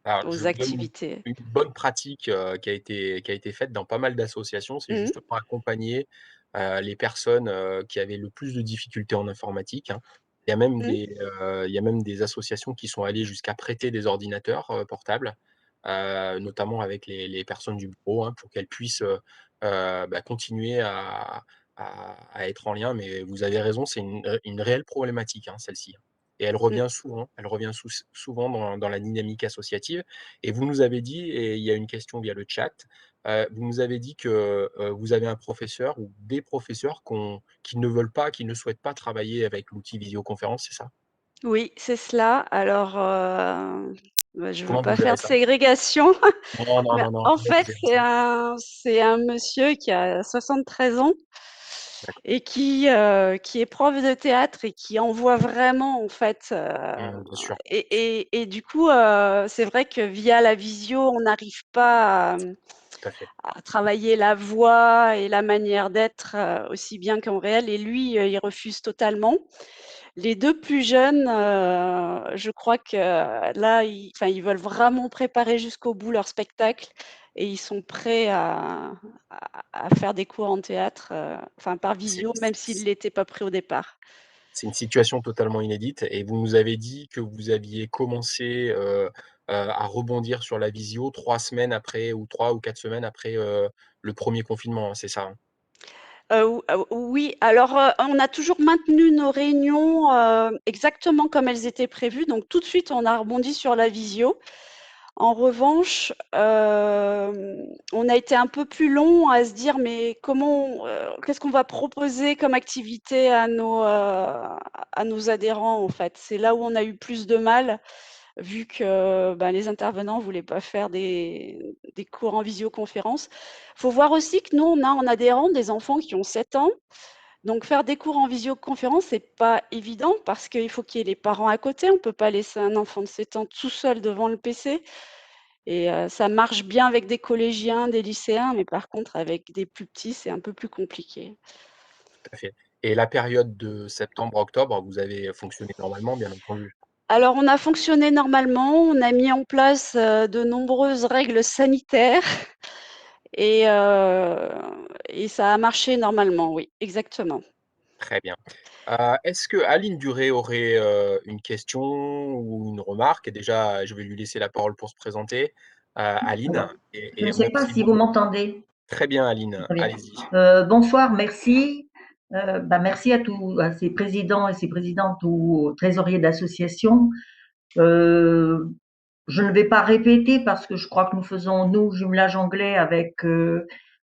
Alors, je aux vous donne activités. une bonne pratique, qui a été faite dans pas mal d'associations, c'est Mmh. justement accompagner, les personnes, qui avaient le plus de difficultés en informatique, hein. Mmh. Il y a même des associations qui sont allées jusqu'à prêter des ordinateurs, portables, notamment avec les personnes du bureau, hein, pour qu'elles puissent, continuer à être en lien. Mais vous avez raison, c'est une réelle problématique, hein, celle-ci, hein. Et Mmh. elle revient souvent dans la dynamique associative. Et vous nous avez dit, et il y a une question via le chat, vous nous avez dit que, vous avez un professeur ou des professeurs qui ne veulent pas, qui ne souhaitent pas travailler avec l'outil visioconférence, c'est ça? Oui, c'est cela. Alors, je veux Comment pas vous gérez faire de ça? ségrégation. Non, non, Mais non, non, en comment vous fait, gérez ça? c'est un monsieur qui a 73 ans D'accord. et qui est prof de théâtre et qui envoie vraiment en fait, Bien sûr, et du coup, c'est vrai que via la visio, on n'arrive pas tout à fait. à travailler la voix et la manière d'être, aussi bien qu'en réel et lui, il refuse totalement. Les 2 plus jeunes, je crois que là, ils veulent vraiment préparer jusqu'au bout leur spectacle et ils sont prêts à faire des cours en théâtre, par C'est visio, même s'ils l'étaient pas prêts au départ. c'est une situation totalement inédite, et vous nous avez dit que vous aviez commencé, à rebondir sur la visio 3 semaines après, ou 3 ou 4 semaines après, le premier confinement, hein, c'est ça, hein? Oui, alors, on a toujours maintenu nos réunions, exactement comme elles étaient prévues, donc tout de suite, on a rebondi sur la visio. En revanche, on a été un peu plus long à se dire: «Mais qu'est-ce qu'on va proposer comme activité à nos adhérents, en fait?» C'est là où on a eu plus de mal, vu que, les intervenants voulaient pas faire des cours en visioconférence. Faut voir aussi que nous, on a en adhérents des enfants qui ont 7 ans, donc faire des cours en visioconférence, c'est pas évident parce qu'il faut qu'il y ait les parents à côté. On peut pas laisser un enfant de 7 ans tout seul devant le PC. Et ça marche bien avec des collégiens, des lycéens, mais par contre avec des plus petits, c'est un peu plus compliqué. Tout à fait. Et la période de septembre-octobre, vous avez fonctionné normalement, bien entendu? Alors on a fonctionné normalement, on a mis en place, de nombreuses règles sanitaires et heu et ça a marché normalement, oui, exactement. Très bien. Est-ce que Aline Duré aurait, une question ou une remarque? Et déjà, je vais lui laisser la parole pour se présenter. Aline, Alors, je ne et sais même pas si sinon, vous m'entendez. très bien Aline, Très bien. allez-y. Bonsoir, merci. Merci à ces présidents et ces présidentes ou aux trésoriers d'associations. Euh, je ne vais pas répéter parce que je crois que nous faisons, nous, jumelage anglais avec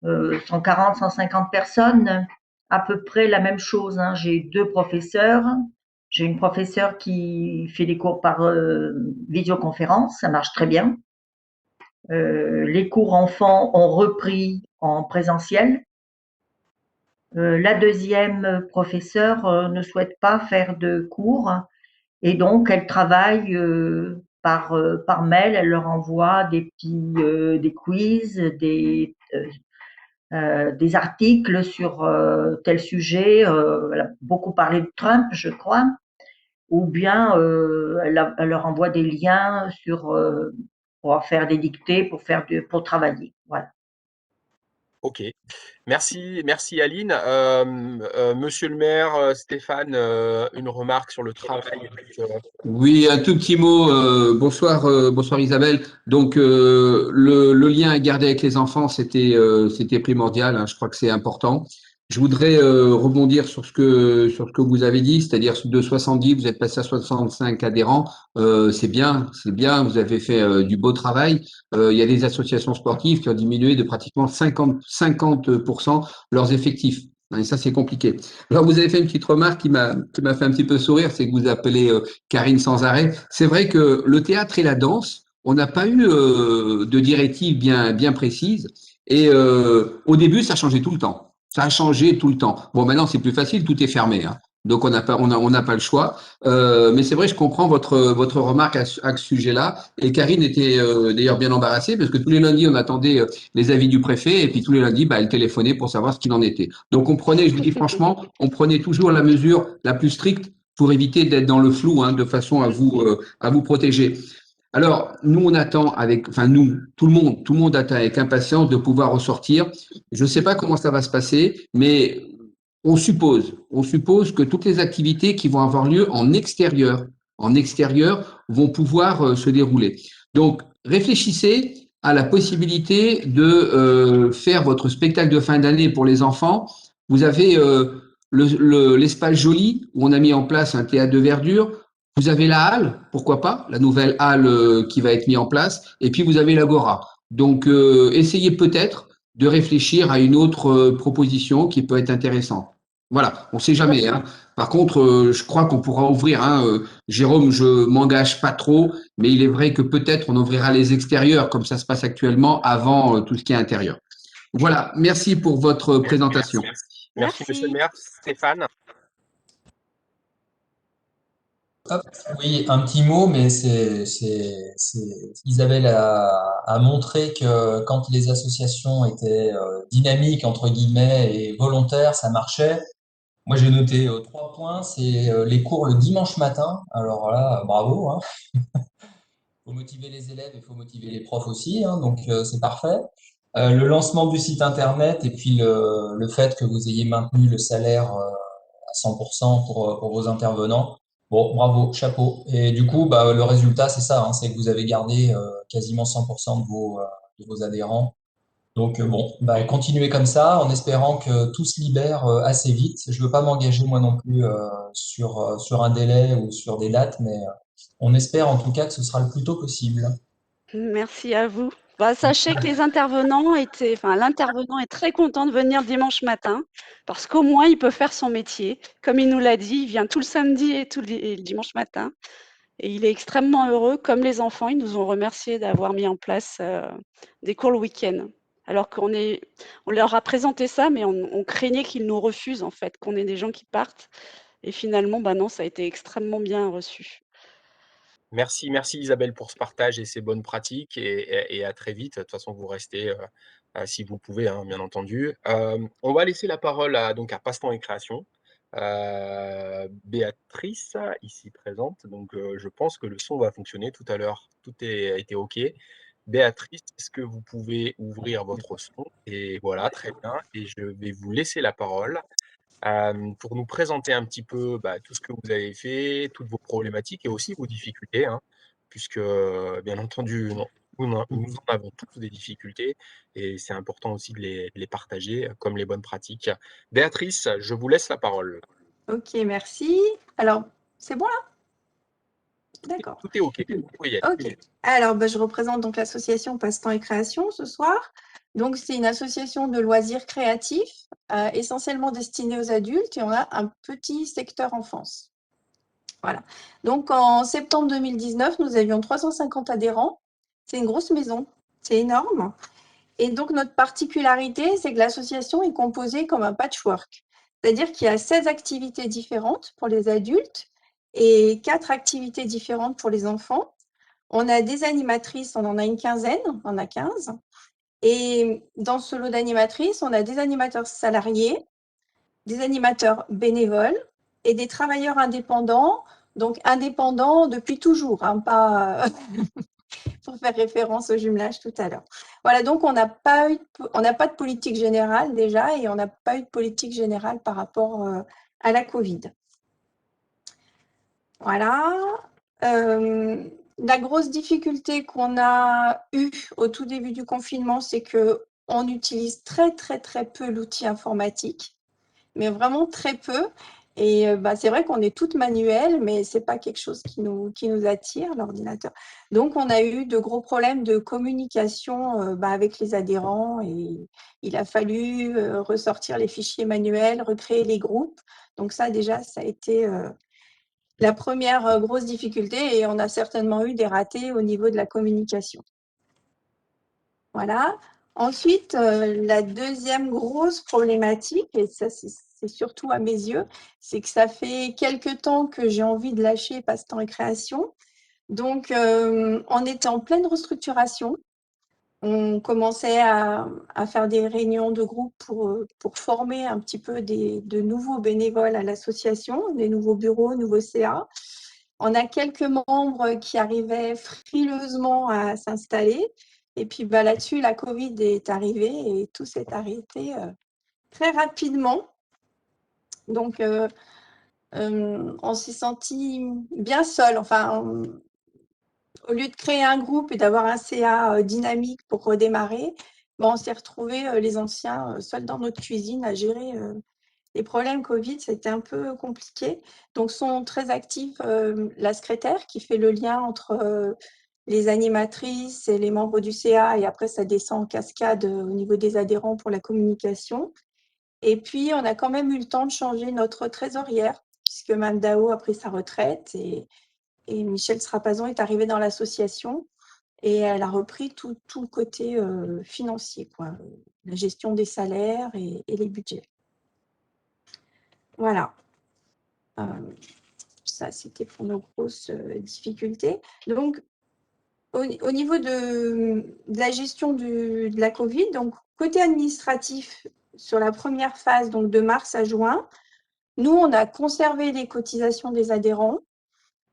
140, 150 personnes, à peu près la même chose, hein. J'ai 2 professeurs. J'ai une professeure qui fait des cours par visioconférence, ça marche très bien. Les cours enfants ont repris en présentiel. La deuxième professeure ne souhaite pas faire de cours et donc elle travaille par mail. Elle leur envoie des quiz, des articles sur tel sujet. Elle a beaucoup parlé de Trump, je crois. ou bien elle leur envoie des liens pour faire des dictées, pour travailler. Voilà. OK. Merci Aline. Monsieur le maire, Stéphane, une remarque sur le travail avec, Oui, un tout petit mot. Bonsoir Isabelle. Donc le lien à garder avec les enfants, c'était primordial, hein, je crois que c'est important. Je voudrais rebondir sur ce que vous avez dit, c'est-à-dire de 70, vous êtes passé à 65 adhérents. C'est bien. Vous avez fait du beau travail. Il y a des associations sportives qui ont diminué de pratiquement 50% leurs effectifs. Et ça, c'est compliqué. Alors, vous avez fait une petite remarque qui m'a fait un petit peu sourire, c'est que vous appelez Karine sans arrêt. C'est vrai que le théâtre et la danse, on n'a pas eu de directive bien précise. Et au début, ça changeait tout le temps. Ça a changé tout le temps. Bon, maintenant, c'est plus facile, tout est fermé, hein. Donc, on n'a pas le choix. Mais c'est vrai, je comprends votre remarque à ce sujet-là. Et Karine était d'ailleurs bien embarrassée parce que tous les lundis, on attendait les avis du préfet et puis tous les lundis, bah, elle téléphonait pour savoir ce qu'il en était. Donc, je vous dis franchement, on prenait toujours la mesure la plus stricte pour éviter d'être dans le flou, hein, de façon à vous protéger. Alors, nous, on attend nous, tout le monde attend avec impatience de pouvoir ressortir. Je ne sais pas comment ça va se passer, mais on suppose que toutes les activités qui vont avoir lieu en extérieur, vont pouvoir se dérouler. Donc, réfléchissez à la possibilité de faire votre spectacle de fin d'année pour les enfants. Vous avez l'espace Joli où on a mis en place un théâtre de verdure. Vous avez la halle, pourquoi pas, la nouvelle halle qui va être mise en place. Et puis vous avez l'agora. Donc essayez peut-être de réfléchir à une autre proposition qui peut être intéressante. Voilà, on ne sait jamais, hein. Par contre, je crois qu'on pourra ouvrir, hein, Jérôme, je m'engage pas trop, mais il est vrai que peut-être on ouvrira les extérieurs comme ça se passe actuellement avant tout ce qui est intérieur. Voilà, merci pour votre présentation. Merci monsieur le Merci. maire. Stéphane? Hop, oui, un petit mot, mais Isabelle a montré que quand les associations étaient dynamiques, entre guillemets, et volontaires, ça marchait. Moi, j'ai noté 3 points. C'est les cours le dimanche matin. Alors là, bravo, hein. Faut motiver les élèves et il faut motiver les profs aussi, hein, donc c'est parfait. Le lancement du site internet et puis le fait que vous ayez maintenu le salaire à 100% pour vos intervenants. Bon, bravo, chapeau. Et du coup, bah, le résultat, c'est ça, hein, c'est que vous avez gardé quasiment 100% de vos adhérents. Donc bon, bah, continuez comme ça, en espérant que tout se libère assez vite. Je veux pas m'engager moi non plus sur un délai ou sur des dates, mais on espère en tout cas que ce sera le plus tôt possible. Merci à vous. Bah, sachez que l'intervenant est très content de venir dimanche matin parce qu'au moins il peut faire son métier. Comme il nous l'a dit, il vient tout le samedi et le dimanche matin et il est extrêmement heureux. Comme les enfants, ils nous ont remercié d'avoir mis en place des cours le week-end. Alors on leur a présenté ça, mais on craignait qu'ils nous refusent en fait, qu'on ait des gens qui partent. Et finalement, bah non, ça a été extrêmement bien reçu. Merci Isabelle pour ce partage et ces bonnes pratiques et à très vite. De toute façon, vous restez, si vous pouvez, hein, bien entendu. On va laisser la parole donc à Passe-temps et Création. Béatrice, ici présente. Donc, je pense que le son va fonctionner tout à l'heure. Tout a été OK. Béatrice, est-ce que vous pouvez ouvrir votre son? Et voilà, très bien. Et je vais vous laisser la parole pour nous présenter un petit peu tout ce que vous avez fait, toutes vos problématiques et aussi vos difficultés, hein, puisque bien entendu, nous en avons tous des difficultés et c'est important aussi de les partager comme les bonnes pratiques. Béatrice, je vous laisse la parole. Ok, merci. Alors, c'est bon là? D'accord. Tout est OK, vous pouvez y aller. Ok. Alors, je représente donc l'association Passe-temps et Création ce soir. Donc, c'est une association de loisirs créatifs, essentiellement destinée aux adultes, et on a un petit secteur enfance. Voilà. Donc, en septembre 2019, nous avions 350 adhérents. C'est une grosse maison, c'est énorme. Et donc, notre particularité, c'est que l'association est composée comme un patchwork. C'est-à-dire qu'il y a 16 activités différentes pour les adultes et 4 activités différentes pour les enfants. On a des animatrices, on en a une quinzaine, on en a 15. Et dans ce lot d'animatrices, on a des animateurs salariés, des animateurs bénévoles et des travailleurs indépendants Donc, indépendant depuis toujours, hein, pas pour faire référence au jumelage tout à l'heure. Voilà, donc on n'a pas de politique générale déjà et on n'a pas eu de politique générale par rapport à la Covid. Voilà. La grosse difficulté qu'on a eue au tout début du confinement, c'est qu'on utilise très, très, très peu l'outil informatique, mais vraiment très peu. Et c'est vrai qu'on est toutes manuelles, mais ce n'est pas quelque chose qui nous attire, l'ordinateur. Donc, on a eu de gros problèmes de communication avec les adhérents et il a fallu ressortir les fichiers manuels, recréer les groupes. Donc ça, déjà, ça a été la première grosse difficulté et on a certainement eu des ratés au niveau de la communication. Voilà. Ensuite, la deuxième grosse problématique, et ça c'est surtout à mes yeux, c'est que ça fait quelques temps que j'ai envie de lâcher Passe-temps et Création. Donc, on était en pleine restructuration. On commençait à faire des réunions de groupe pour former un petit peu de nouveaux bénévoles à l'association, des nouveaux bureaux, nouveaux CA. On a quelques membres qui arrivaient frileusement à s'installer. Et puis là-dessus, la Covid est arrivée et tout s'est arrêté très rapidement. Donc, on s'est senti bien seul. Enfin, au lieu de créer un groupe et d'avoir un CA dynamique pour redémarrer, on s'est retrouvés, les anciens, seuls dans notre cuisine à gérer les problèmes Covid. C'était un peu compliqué. Donc, sont très actifs la secrétaire qui fait le lien entre les animatrices et les membres du CA, et après, ça descend en cascade au niveau des adhérents pour la communication. Et puis, on a quand même eu le temps de changer notre trésorière, puisque Mme Dao a pris sa retraite et Michel Strapazon est arrivé dans l'association et elle a repris tout le côté financier, quoi, la gestion des salaires et les budgets. Voilà. Ça, c'était pour nos grosses difficultés. Donc, au niveau de la gestion de la Covid, donc côté administratif, sur la première phase, donc de mars à juin, nous, on a conservé les cotisations des adhérents.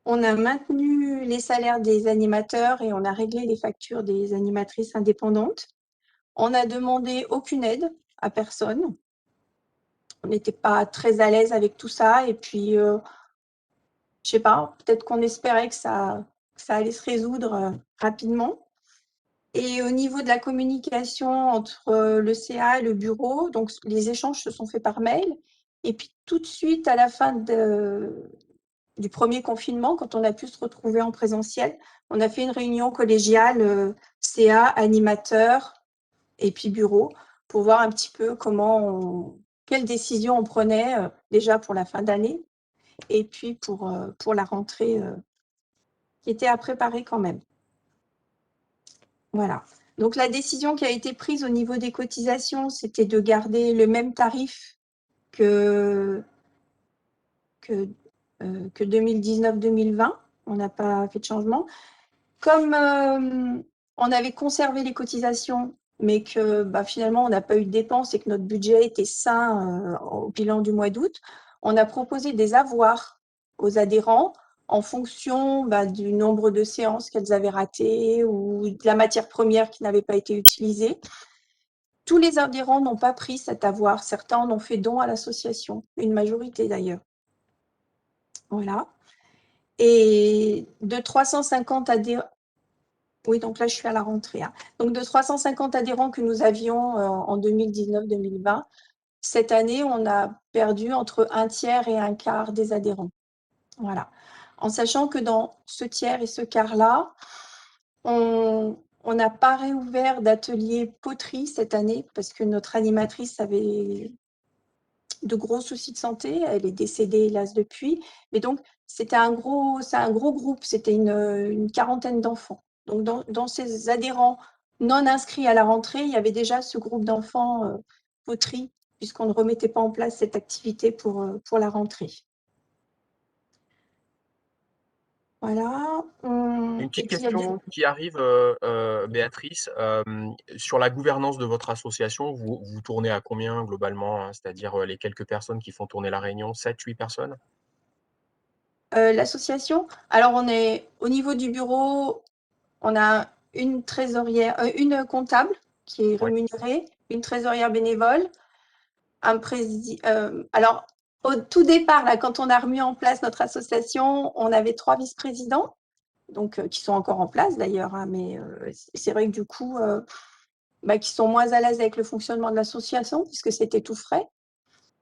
On a maintenu les salaires des animateurs et on a réglé les factures des animatrices indépendantes. On n'a demandé aucune aide à personne. On n'était pas très à l'aise avec tout ça. Et puis, je ne sais pas, peut-être qu'on espérait que ça allait se résoudre rapidement. Et au niveau de la communication entre le CA et le bureau, donc les échanges se sont faits par mail. Et puis, tout de suite, à la fin du premier confinement, quand on a pu se retrouver en présentiel, on a fait une réunion collégiale CA, animateur et puis bureau pour voir un petit peu quelles décisions on prenait déjà pour la fin d'année et puis pour la rentrée qui était à préparer quand même. Voilà. Donc, la décision qui a été prise au niveau des cotisations, c'était de garder le même tarif que 2019-2020. On n'a pas fait de changement. Comme on avait conservé les cotisations, mais que finalement, on n'a pas eu de dépenses et que notre budget était sain au bilan du mois d'août, on a proposé des avoirs aux adhérents en fonction du nombre de séances qu'elles avaient ratées ou de la matière première qui n'avait pas été utilisée. Tous les adhérents n'ont pas pris cet avoir. Certains en ont fait don à l'association, une majorité d'ailleurs. Voilà. Et de 350 adhérents, oui, donc là, je suis à la rentrée. Hein. Donc, de 350 adhérents que nous avions en 2019-2020, cette année, on a perdu entre un tiers et un quart des adhérents. Voilà. En sachant que dans ce tiers et ce quart-là, on n'a pas réouvert d'atelier poterie cette année parce que notre animatrice avait de gros soucis de santé. Elle est décédée, hélas, depuis. Mais donc, c'est un gros groupe. C'était une quarantaine d'enfants. Donc, dans ces adhérents non inscrits à la rentrée, il y avait déjà ce groupe d'enfants poterie, puisqu'on ne remettait pas en place cette activité pour la rentrée. Voilà. Une petite question qui arrive, Béatrice. Sur la gouvernance de votre association, vous tournez à combien globalement, hein, c'est-à-dire les quelques personnes qui font tourner la réunion, 7, 8 personnes? L'association, alors on est au niveau du bureau, on a une trésorière, une comptable qui est rémunérée, une trésorière bénévole, un président. Alors, au tout départ, là, quand on a remis en place notre association, on avait 3 vice-présidents, donc qui sont encore en place d'ailleurs, hein, mais c'est vrai que du coup, qui sont moins à l'aise avec le fonctionnement de l'association puisque c'était tout frais.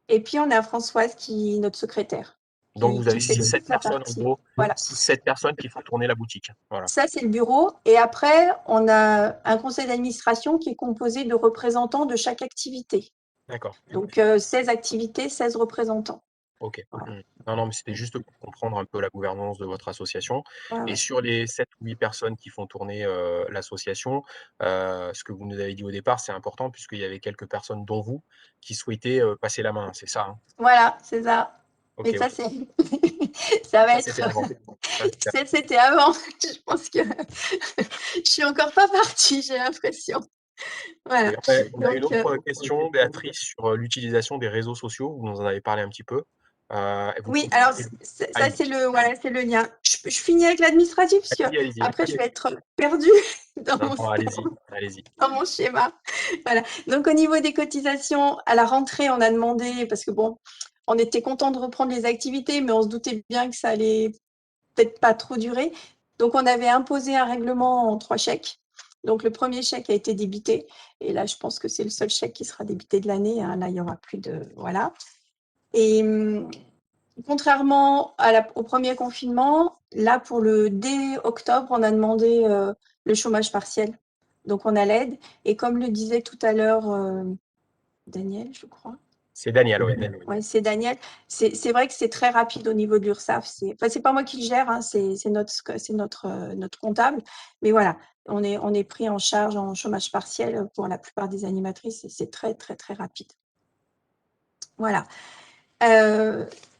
Et puis on a Françoise qui est notre secrétaire. Donc vous avez qui fait 6-7 toute la personnes, en partie. gros, Voilà. 6-7 personnes qui font tourner la boutique. Voilà. Ça, c'est le bureau. Et après, on a un conseil d'administration qui est composé de représentants de chaque activité. D'accord. Donc 16 activités, 16 représentants. Ok. Voilà. Non, mais c'était juste pour comprendre un peu la gouvernance de votre association. Ouais, Et sur les 7 ou 8 personnes qui font tourner l'association, ce que vous nous avez dit au départ, c'est important puisqu'il y avait quelques personnes, dont vous, qui souhaitaient passer la main, c'est ça, hein? Voilà, c'est ça. Ok, Mais ça, ok. c'est ça va Ça, être. c'était avant. C'était avant. Je pense que je suis encore pas partie, j'ai l'impression. Voilà. On a une Donc, autre question, Béatrice, sur l'utilisation des réseaux sociaux. Vous nous en avez parlé un petit peu. oui, alors ça, c'est le lien. Je finis avec l'administratif, parce que Allez-y. après, je vais être perdue dans Non, allez-y. dans mon schéma. Voilà. Donc, au niveau des cotisations, à la rentrée, on a demandé, parce que bon, on était content de reprendre les activités, mais on se doutait bien que ça allait peut-être pas trop durer. Donc, on avait imposé un règlement en 3 chèques. Donc, le premier chèque a été débité. Et là, je pense que c'est le seul chèque qui sera débité de l'année, hein. Là, il n'y aura plus de. Voilà. Et contrairement au premier confinement, là, dès octobre, on a demandé le chômage partiel. Donc, on a l'aide. Et comme le disait tout à l'heure Daniel, je crois. C'est Daniel, oui. Ouais, c'est Daniel. C'est vrai que c'est très rapide au niveau de l'URSSAF. C'est pas moi qui le gère, hein, c'est notre comptable. Mais voilà, on est pris en charge en chômage partiel pour la plupart des animatrices et c'est très, très, très rapide. Voilà.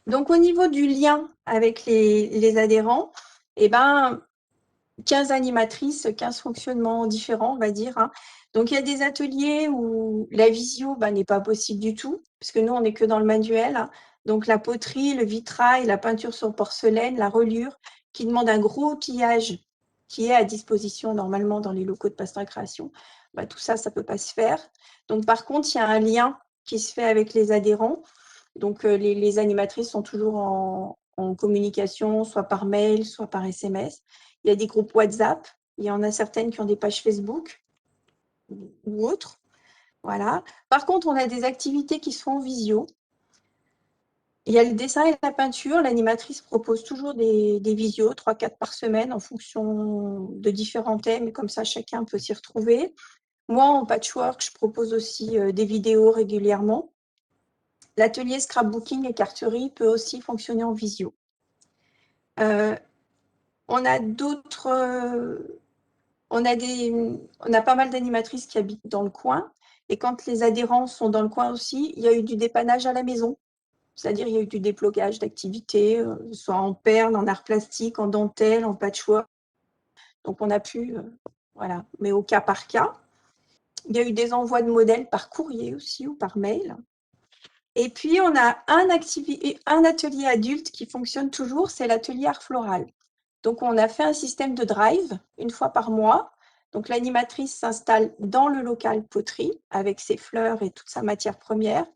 Donc, au niveau du lien avec les adhérents, 15 animatrices, 15 fonctionnements différents, on va dire, hein. Donc, il y a des ateliers où la visio n'est pas possible du tout, puisque nous, on n'est que dans le manuel, hein. Donc, la poterie, le vitrail, la peinture sur porcelaine, la reliure, qui demande un gros outillage qui est à disposition normalement dans les locaux de Passe-Temps et Création. Tout ça, ça ne peut pas se faire. Donc, par contre, il y a un lien qui se fait avec les adhérents. Donc, les animatrices sont toujours en communication, soit par mail, soit par SMS. Il y a des groupes WhatsApp. Il y en a certaines qui ont des pages Facebook ou autres. Voilà. Par contre, on a des activités qui se font en visio. Il y a le dessin et la peinture. L'animatrice propose toujours des visios, 3-4 par semaine, en fonction de différents thèmes. Et comme ça, chacun peut s'y retrouver. Moi, en patchwork, je propose aussi des vidéos régulièrement. L'atelier scrapbooking et carterie peut aussi fonctionner en visio. On a pas mal d'animatrices qui habitent dans le coin. Et quand les adhérents sont dans le coin aussi, il y a eu du dépannage à la maison. C'est-à-dire, il y a eu du déblocage d'activités, soit en perles, en art plastique, en dentelle, en patchwork. Donc, on a pu, voilà, mais au cas par cas. Il y a eu des envois de modèles par courrier aussi ou par mail. Et puis, on a un atelier adulte qui fonctionne toujours, c'est l'atelier art floral. Donc, on a fait un système de drive une fois par mois. Donc, l'animatrice s'installe dans le local poterie avec ses fleurs et toute sa matière première.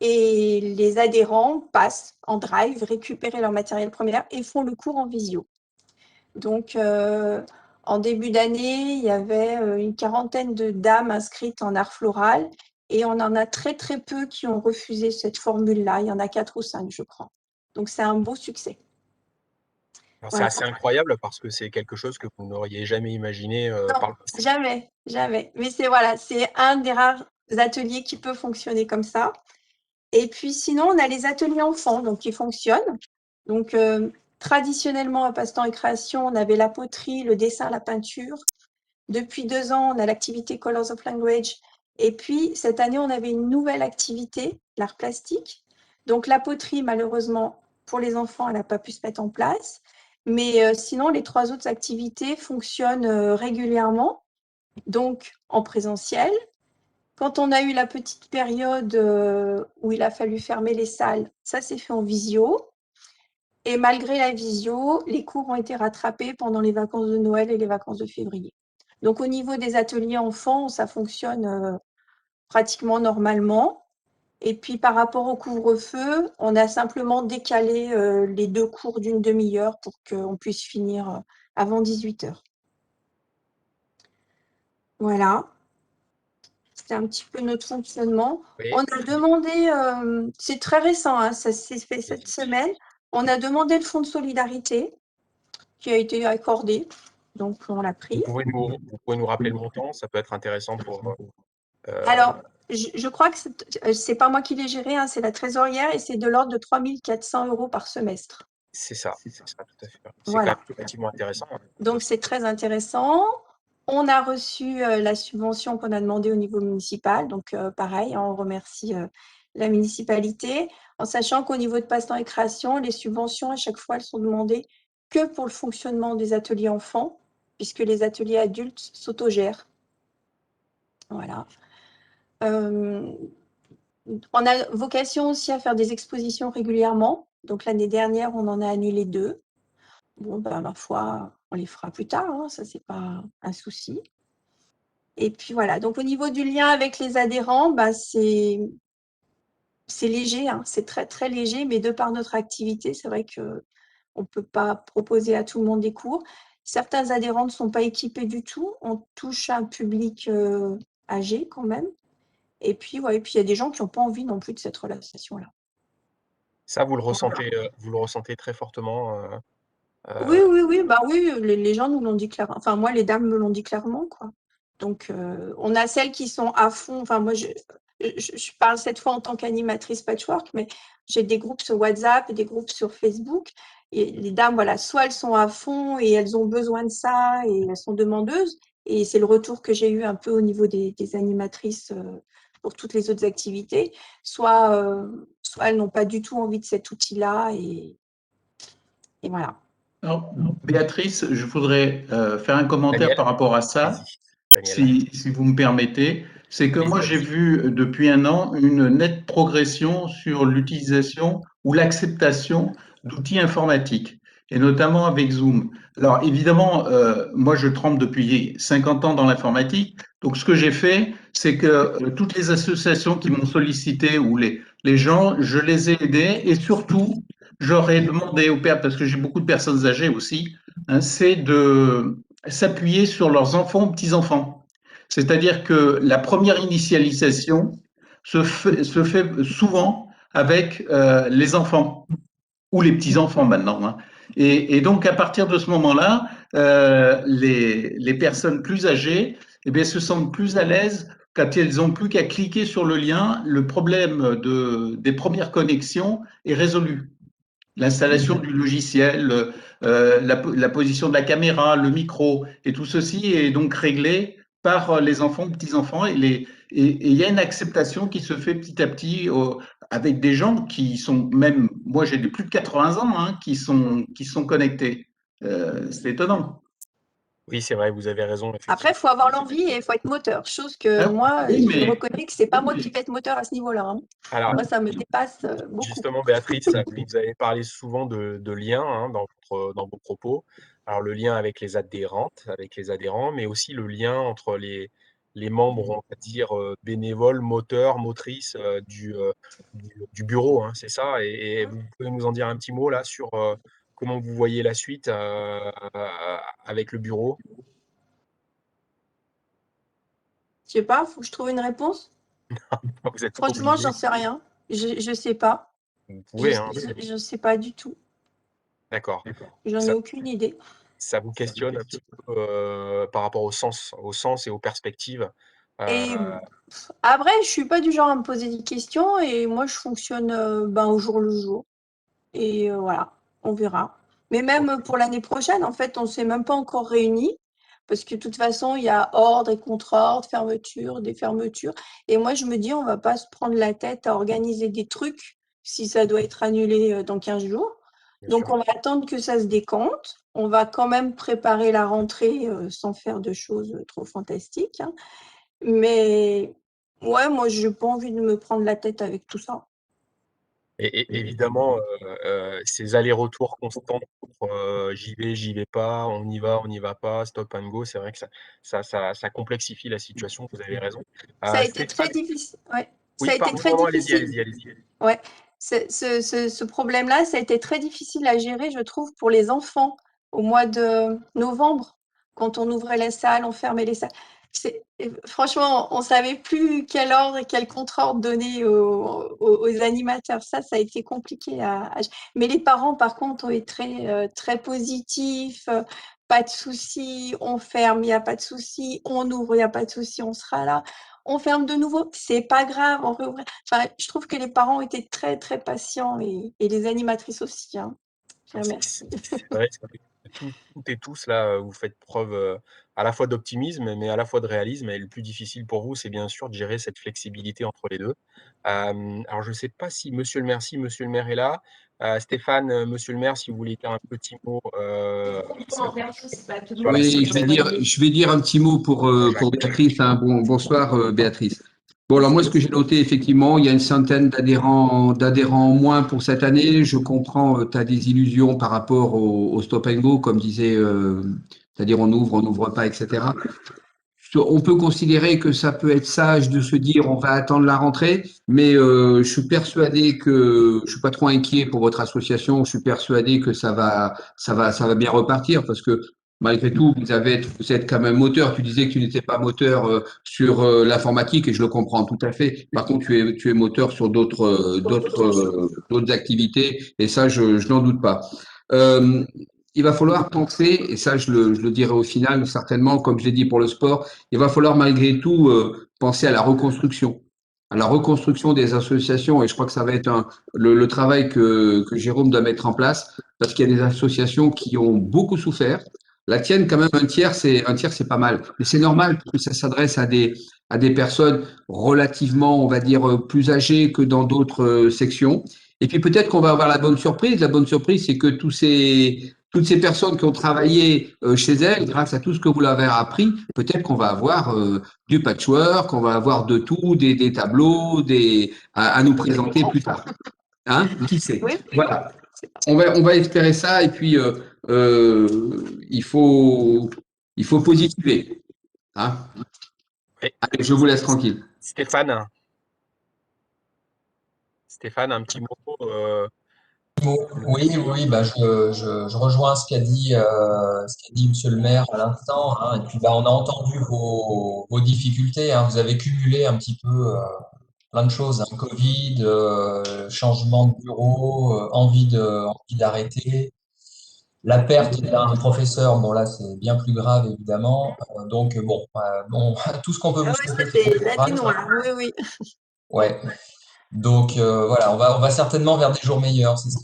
Et les adhérents passent en drive, récupérer leur matériel première et font le cours en visio. Donc, en début d'année, il y avait une quarantaine de dames inscrites en art floral et on en a très, très peu qui ont refusé cette formule-là. Il y en a 4 ou 5, je crois. Donc, c'est un beau succès. C'est Voilà. assez incroyable parce que c'est quelque chose que vous n'auriez jamais imaginé par le passé. Jamais, jamais. Mais c'est un des rares ateliers qui peut fonctionner comme ça. Et puis sinon, on a les ateliers enfants donc, qui fonctionnent. Donc, traditionnellement, à Passe-Temps et Création, on avait la poterie, le dessin, la peinture. Depuis 2 ans, on a l'activité Colors of Language. Et puis, cette année, on avait une nouvelle activité, l'art plastique. Donc, la poterie, malheureusement, pour les enfants, elle n'a pas pu se mettre en place. Mais sinon, les 3 autres activités fonctionnent régulièrement, donc en présentiel. Quand on a eu la petite période où il a fallu fermer les salles, ça s'est fait en visio. Et malgré la visio, les cours ont été rattrapés pendant les vacances de Noël et les vacances de février. Donc, au niveau des ateliers enfants, ça fonctionne pratiquement normalement. Et puis, par rapport au couvre-feu, on a simplement décalé les 2 cours d'une demi-heure pour qu'on puisse finir avant 18 h. Voilà. C'est un petit peu notre fonctionnement. Oui. On a demandé, c'est très récent, hein, ça s'est fait cette semaine, on a demandé le fonds de solidarité qui a été accordé, donc on l'a pris. Vous pouvez nous rappeler le montant? Ça peut être intéressant pour… Alors, je crois que c'est pas moi qui l'ai géré, hein, c'est la trésorière et c'est de l'ordre de 3 400 € par semestre. C'est ça, tout à fait. C'est Voilà. quand même relativement intéressant. Donc, c'est très intéressant. On a reçu la subvention qu'on a demandée au niveau municipal. Donc, pareil, on remercie la municipalité, en sachant qu'au niveau de Passe-Temps et Création, les subventions, à chaque fois, elles sont demandées que pour le fonctionnement des ateliers enfants, puisque les ateliers adultes s'autogèrent. Voilà. On a vocation aussi à faire des expositions régulièrement. Donc, l'année dernière, on en a annulé 2. Bon, ben, ma foi, on les fera plus tard, hein, ça, c'est pas un souci. Et puis voilà, donc au niveau du lien avec les adhérents, bah, c'est léger, hein, c'est très, très léger, mais de par notre activité, c'est vrai qu'on ne peut pas proposer à tout le monde des cours. Certains adhérents ne sont pas équipés du tout, on touche un public âgé quand même. Et puis, ouais, puis il y a des gens qui n'ont pas envie non plus de cette relation-là. Ça, vous le ressentez très fortement Oui, oui, oui, bah oui, les gens nous l'ont dit clairement. Enfin, moi, les dames me l'ont dit clairement, quoi. Donc, on a celles qui sont à fond. Enfin, moi, je parle cette fois en tant qu'animatrice patchwork, mais j'ai des groupes sur WhatsApp et des groupes sur Facebook. Et les dames, voilà, soit elles sont à fond et elles ont besoin de ça et elles sont demandeuses. Et c'est le retour que j'ai eu un peu au niveau des animatrices pour toutes les autres activités. Soit elles n'ont pas du tout envie de cet outil-là et voilà. Alors, Béatrice, je voudrais faire un commentaire Daniel, par rapport à ça, Daniel. si vous me permettez. C'est que moi, Allez-y. j'ai vu depuis un an une nette progression sur l'utilisation ou l'acceptation d'outils informatiques, et notamment avec Zoom. Alors, évidemment, moi, je trempe depuis 50 ans dans l'informatique. Donc, ce que j'ai fait, c'est que toutes les associations qui m'ont sollicité ou les gens, je les ai aidés et surtout, j'aurais demandé aux pères, parce que j'ai beaucoup de personnes âgées aussi, hein, c'est de s'appuyer sur leurs enfants ou petits-enfants. C'est-à-dire que la première initialisation se fait souvent avec les enfants ou les petits-enfants maintenant, hein. Et donc, à partir de ce moment-là, les personnes plus âgées eh bien, se sentent plus à l'aise quand elles n'ont plus qu'à cliquer sur le lien. Le problème des premières connexions est résolu. L'installation du logiciel, la position de la caméra, le micro, et tout ceci est donc réglé par les enfants ou petits-enfants. Et il y a une acceptation qui se fait petit à petit avec des gens qui sont même, moi j'ai plus de 80 ans, hein, qui sont connectés. C'est étonnant. Oui, c'est vrai, vous avez raison, Après, effectivement. il faut avoir l'envie et il faut être moteur. Chose que Ah, moi, oui, je mais reconnais que c'est pas moi qui vais être moteur à ce niveau-là, hein. Alors, Moi, ça me dépasse beaucoup. justement, Béatrice, vous nous avez parlé souvent de liens hein, dans vos propos. Alors, le lien avec les adhérentes, avec les adhérents, mais aussi le lien entre les membres, on va dire, bénévoles, moteurs, motrices du bureau, hein, c'est ça? Et vous pouvez nous en dire un petit mot là sur comment vous voyez la suite avec le bureau? Je sais pas, faut que je trouve une réponse. Vous n'êtes pas Franchement, obligé, j'en sais rien. Je sais pas. vous Je, pouvez, hein, je sais pas du tout. d'accord. J'en ai aucune idée. Ça vous questionne un petit peu, par rapport au sens et aux perspectives? Et Heu, après, je suis pas du genre à me poser des questions et moi, je fonctionne ben, au jour le jour. Et voilà, on verra. Mais même pour l'année prochaine, en fait, on ne s'est même pas encore réunis parce que de toute façon, il y a ordre et contre-ordre, fermeture, des fermetures. Et moi, je me dis, on ne va pas se prendre la tête à organiser des trucs si ça doit être annulé dans 15 jours. bien Donc, sûr. on va attendre que ça se décompte. On va quand même préparer la rentrée sans faire de choses trop fantastiques, hein. Mais ouais, moi, je n'ai pas envie de me prendre la tête avec tout ça. Évidemment, ces allers-retours constants entre j'y vais pas, on n'y va pas, stop and go, c'est vrai que ça complexifie la situation, vous avez raison. Ça a été Stéphane, très difficile. Ouais. Ça oui, a été pardon, très non, allez-y, difficile. allez-y, allez-y. Ouais. Ce problème-là, ça a été très difficile à gérer, je trouve, pour les enfants au mois de novembre, quand on ouvrait les salles, on fermait les salles. Franchement, on savait plus quel ordre et quel contre-ordre donner aux animateurs. Ça a été compliqué mais les parents, par contre, ont été très positifs. Pas de souci, on ferme, il n'y a pas de souci, on ouvre, il n'y a pas de souci, on sera là. On ferme de nouveau, c'est pas grave, on réouvre. Enfin, je trouve que les parents étaient très patients et les animatrices aussi. Hein. Je les remercie. C'est vrai, c'est vrai que toutes et tous là, vous faites preuve, à la fois d'optimisme, mais à la fois de réalisme et le plus difficile pour vous, c'est bien sûr de gérer cette flexibilité entre les 2. Alors je ne sais pas si monsieur le maire est là. Stéphane, monsieur le maire, si vous voulez dire un petit mot, sur la Oui, synthèse. je vais dire un petit mot pour Béatrice. Hein. Bonsoir, Béatrice. Bon, alors moi, ce que j'ai noté, effectivement, il y a une centaine d'adhérents en moins pour cette année. Je comprends ta désillusion par rapport au stop and go, comme disait, c'est-à-dire on n'ouvre pas, etc. On peut considérer que ça peut être sage de se dire on va attendre la rentrée, mais je suis persuadé que je suis pas trop inquiet pour votre association. Je suis persuadé que ça va bien repartir parce que malgré tout, vous êtes quand même moteur. Tu disais que tu n'étais pas moteur sur l'informatique et je le comprends tout à fait. Par contre, tu es moteur sur d'autres activités et ça, je n'en doute pas. Euh, il va falloir penser, et ça je le dirai au final certainement, comme je l'ai dit pour le sport, il va falloir malgré tout penser à la reconstruction des associations, et je crois que ça va être le travail que Jérôme doit mettre en place, parce qu'il y a des associations qui ont beaucoup souffert. La tienne, quand même, un tiers, c'est pas mal. Mais c'est normal, parce que ça s'adresse à des personnes relativement, on va dire, plus âgées que dans d'autres sections. Et puis peut-être qu'on va avoir la bonne surprise. La bonne surprise, c'est que toutes ces personnes qui ont travaillé chez elles, grâce à tout ce que vous leur avez appris, peut-être qu'on va avoir du patchwork, qu'on va avoir de tout, des tableaux, à nous présenter plus tard. Hein? Qui sait? Oui. Voilà. On va espérer ça et puis il faut positiver. Hein? Oui. Allez, je vous laisse tranquille. Stéphane, un petit mot. Oui, bah je rejoins ce qu'a dit Monsieur le maire à l'instant. Hein, et puis bah, on a entendu vos difficultés. Hein, vous avez cumulé un petit peu plein de choses. Hein, Covid, changement de bureau, envie d'arrêter. La perte d'un professeur, bon là c'est bien plus grave évidemment. Donc bon, tout ce qu'on peut vous Ah ouais, souhaiter, ça c'est bon c'est la courage. nuit noire. Oui. Ouais. Donc voilà, on va certainement vers des jours meilleurs. C'est ce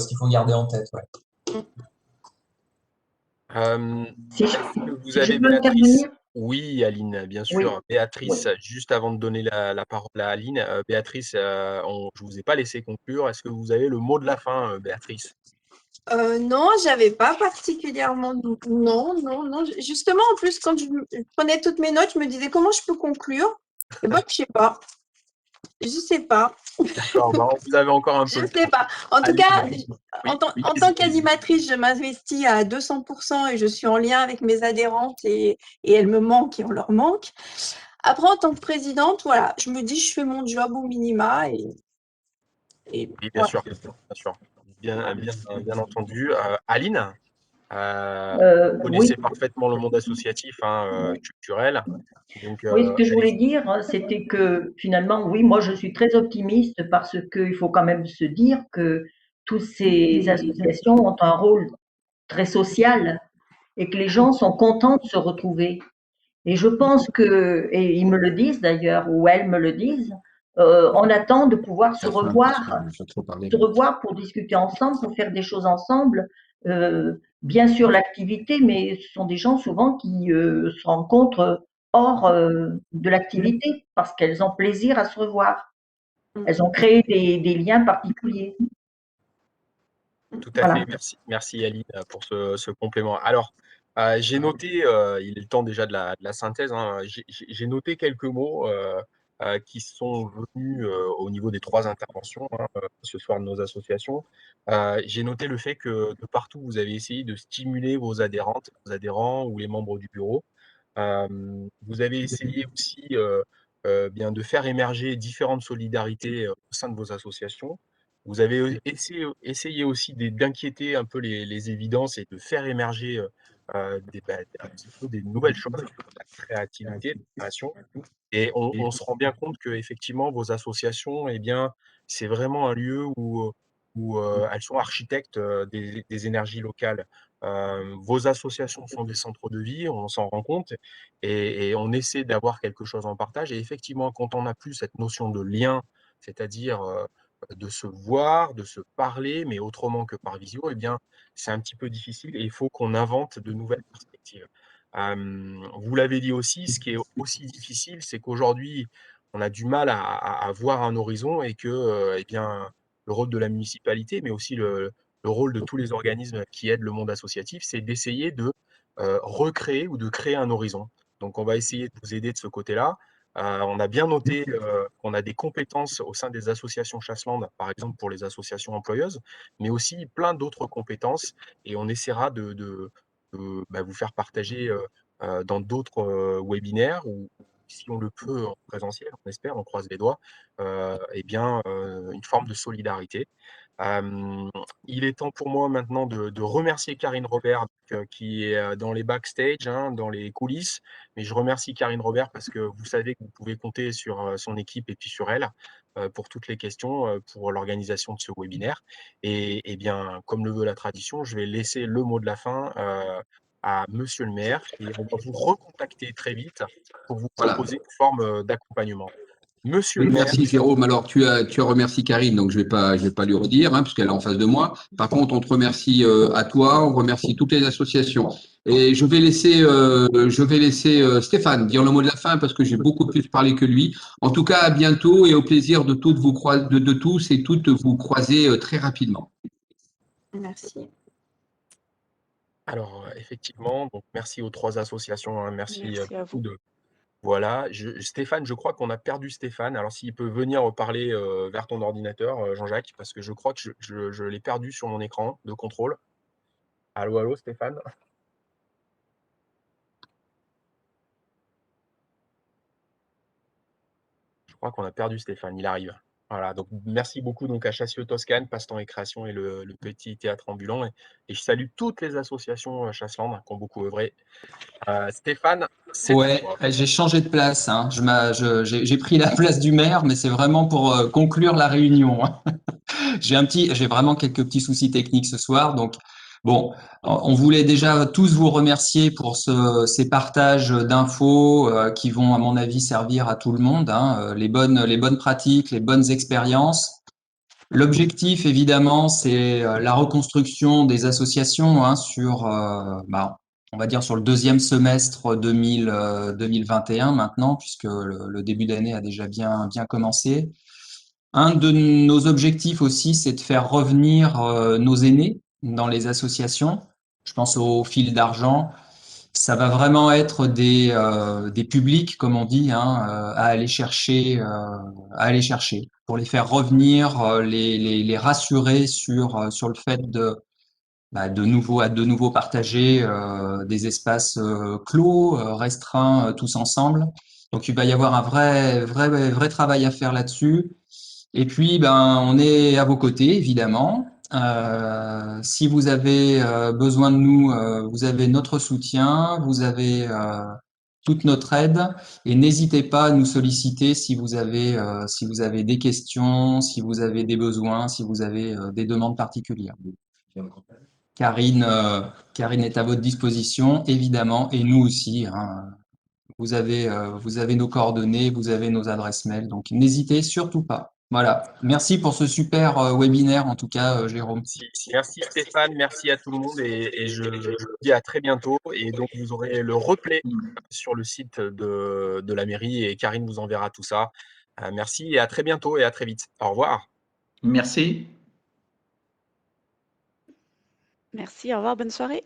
qu'il faut garder en tête. Ouais. Si Est-ce que vous je avez peux Béatrice? intervenir? Oui, Aline, bien Oui, sûr. oui. Béatrice, juste avant de donner la parole à Aline, Béatrice, je ne vous ai pas laissé conclure. Est-ce que vous avez le mot de la fin, Béatrice? Non, j'avais pas particulièrement. Non. Justement, en plus, quand je prenais toutes mes notes, je me disais comment je peux conclure. Et ben, je sais pas. Je sais pas. D'accord, bah, vous avez encore un peu Je le sais temps. pas. En tout Aline, cas, oui, en tant allez-y. qu'animatrice, je m'investis à 200% et je suis en lien avec mes adhérentes et elles me manquent et on leur manque. Après, en tant que présidente, voilà, je me dis, je fais mon job au minima et Oui, bien voilà. sûr, bien sûr. Bien entendu. Aline, vous Oui, connaissez parfaitement le monde associatif, hein, culturel. Donc, oui, ce que je voulais allez-y. dire, hein, c'était que finalement, oui, moi je suis très optimiste parce qu'il faut quand même se dire que toutes ces associations ont un rôle très social et que les gens sont contents de se retrouver. Et je pense que, et ils me le disent d'ailleurs, ou elles me le disent, on attend de pouvoir se revoir pour discuter ensemble, pour faire des choses ensemble. Bien sûr l'activité, mais ce sont des gens souvent qui se rencontrent hors de l'activité parce qu'elles ont plaisir à se revoir. Elles ont créé des liens particuliers. Tout à fait. Voilà. Merci Aline pour ce complément. Alors, j'ai noté, il est le temps déjà de la synthèse, hein, j'ai noté quelques mots qui sont venus au niveau des 3 interventions ce soir de nos associations. J'ai noté le fait que de partout, vous avez essayé de stimuler vos adhérentes, vos adhérents ou les membres du bureau. Vous avez essayé aussi bien de faire émerger différentes solidarités au sein de vos associations. Vous avez essayé aussi d'inquiéter un peu les évidences et de faire émerger un petit peu des nouvelles choses, la créativité, la création. Et on se rend bien compte qu'effectivement, vos associations, eh bien, c'est vraiment un lieu où elles sont architectes des énergies locales. Vos associations sont des centres de vie, on s'en rend compte, et on essaie d'avoir quelque chose en partage. Et effectivement, quand on n'a plus cette notion de lien, c'est-à-dire de se voir, de se parler, mais autrement que par visio, eh bien, c'est un petit peu difficile et il faut qu'on invente de nouvelles perspectives. Vous l'avez dit aussi, ce qui est aussi difficile, c'est qu'aujourd'hui, on a du mal à voir un horizon et que, eh bien, le rôle de la municipalité, mais aussi le rôle de tous les organismes qui aident le monde associatif, c'est d'essayer de recréer ou de créer un horizon. Donc, on va essayer de vous aider de ce côté-là. On a bien noté qu'on a des compétences au sein des associations Chasseland, par exemple pour les associations employeuses, mais aussi plein d'autres compétences et on essaiera de vous faire partager dans d'autres webinaires ou si on le peut en présentiel, on espère, on croise les doigts, eh bien, une forme de solidarité. Il est temps pour moi maintenant de remercier Karine Robert qui est dans les backstage, dans les coulisses. Mais je remercie Karine Robert parce que vous savez que vous pouvez compter sur son équipe et puis sur elle pour toutes les questions, pour l'organisation de ce webinaire. Et bien, comme le veut la tradition, je vais laisser le mot de la fin à Monsieur le maire et on va vous recontacter très vite pour vous Voilà. proposer une forme d'accompagnement. Monsieur Oui, le maire. merci Jérôme. Alors tu as remercié Karine, donc je vais pas lui redire, puisqu'elle est en face de moi. Par contre, on te remercie à toi, on remercie toutes les associations. Et je vais laisser Stéphane dire le mot de la fin parce que j'ai beaucoup plus parlé que lui. En tout cas, à bientôt et au plaisir de tous et toutes vous croiser très rapidement. Merci. Alors, effectivement, donc merci aux 3 associations, merci Merci à beaucoup vous. de voilà, Stéphane, je crois qu'on a perdu Stéphane. Alors s'il peut venir parler, vers ton ordinateur, Jean-Jacques, parce que je crois que je l'ai perdu sur mon écran de contrôle. Allô, allô, Stéphane? Je crois qu'on a perdu Stéphane, il arrive. Voilà, donc merci beaucoup donc à Chassieux Toscane, Passe-temps et Création et le petit théâtre ambulant et je salue toutes les associations, Chasseland qui ont beaucoup œuvré. Stéphane, c'est à toi. J'ai changé de place. J'ai pris la place du maire, mais c'est vraiment pour conclure la réunion. J'ai vraiment quelques petits soucis techniques ce soir. Donc, bon, on voulait déjà tous vous remercier pour ces partages d'infos qui vont, à mon avis, servir à tout le monde. Les bonnes pratiques, les bonnes expériences. L'objectif, évidemment, c'est la reconstruction des associations sur, on va dire sur le deuxième semestre 2021 maintenant, puisque le début d'année a déjà bien commencé. Un de nos objectifs aussi, c'est de faire revenir nos aînés dans les associations. Je pense au fil d'argent. Ça va vraiment être des publics, comme on dit, à aller chercher pour les faire revenir, les rassurer sur le fait de nouveau partager des espaces clos, restreints, tous ensemble. Donc il va y avoir un vrai travail à faire là-dessus. Et puis, on est à vos côtés, évidemment. Si vous avez besoin de nous, vous avez notre soutien, vous avez toute notre aide, et n'hésitez pas à nous solliciter si vous avez des questions, si vous avez des besoins, si vous avez des demandes particulières. Karine est à votre disposition, évidemment, et nous aussi. Vous avez nos coordonnées, vous avez nos adresses mail, donc n'hésitez surtout pas. Voilà. Merci pour ce super webinaire, en tout cas, Jérôme. Merci Stéphane, merci à tout le monde et je vous dis à très bientôt. Et donc, vous aurez le replay sur le site de la mairie et Karine vous enverra tout ça. Merci et à très bientôt et à très vite. Au revoir. Merci. Merci, au revoir, bonne soirée.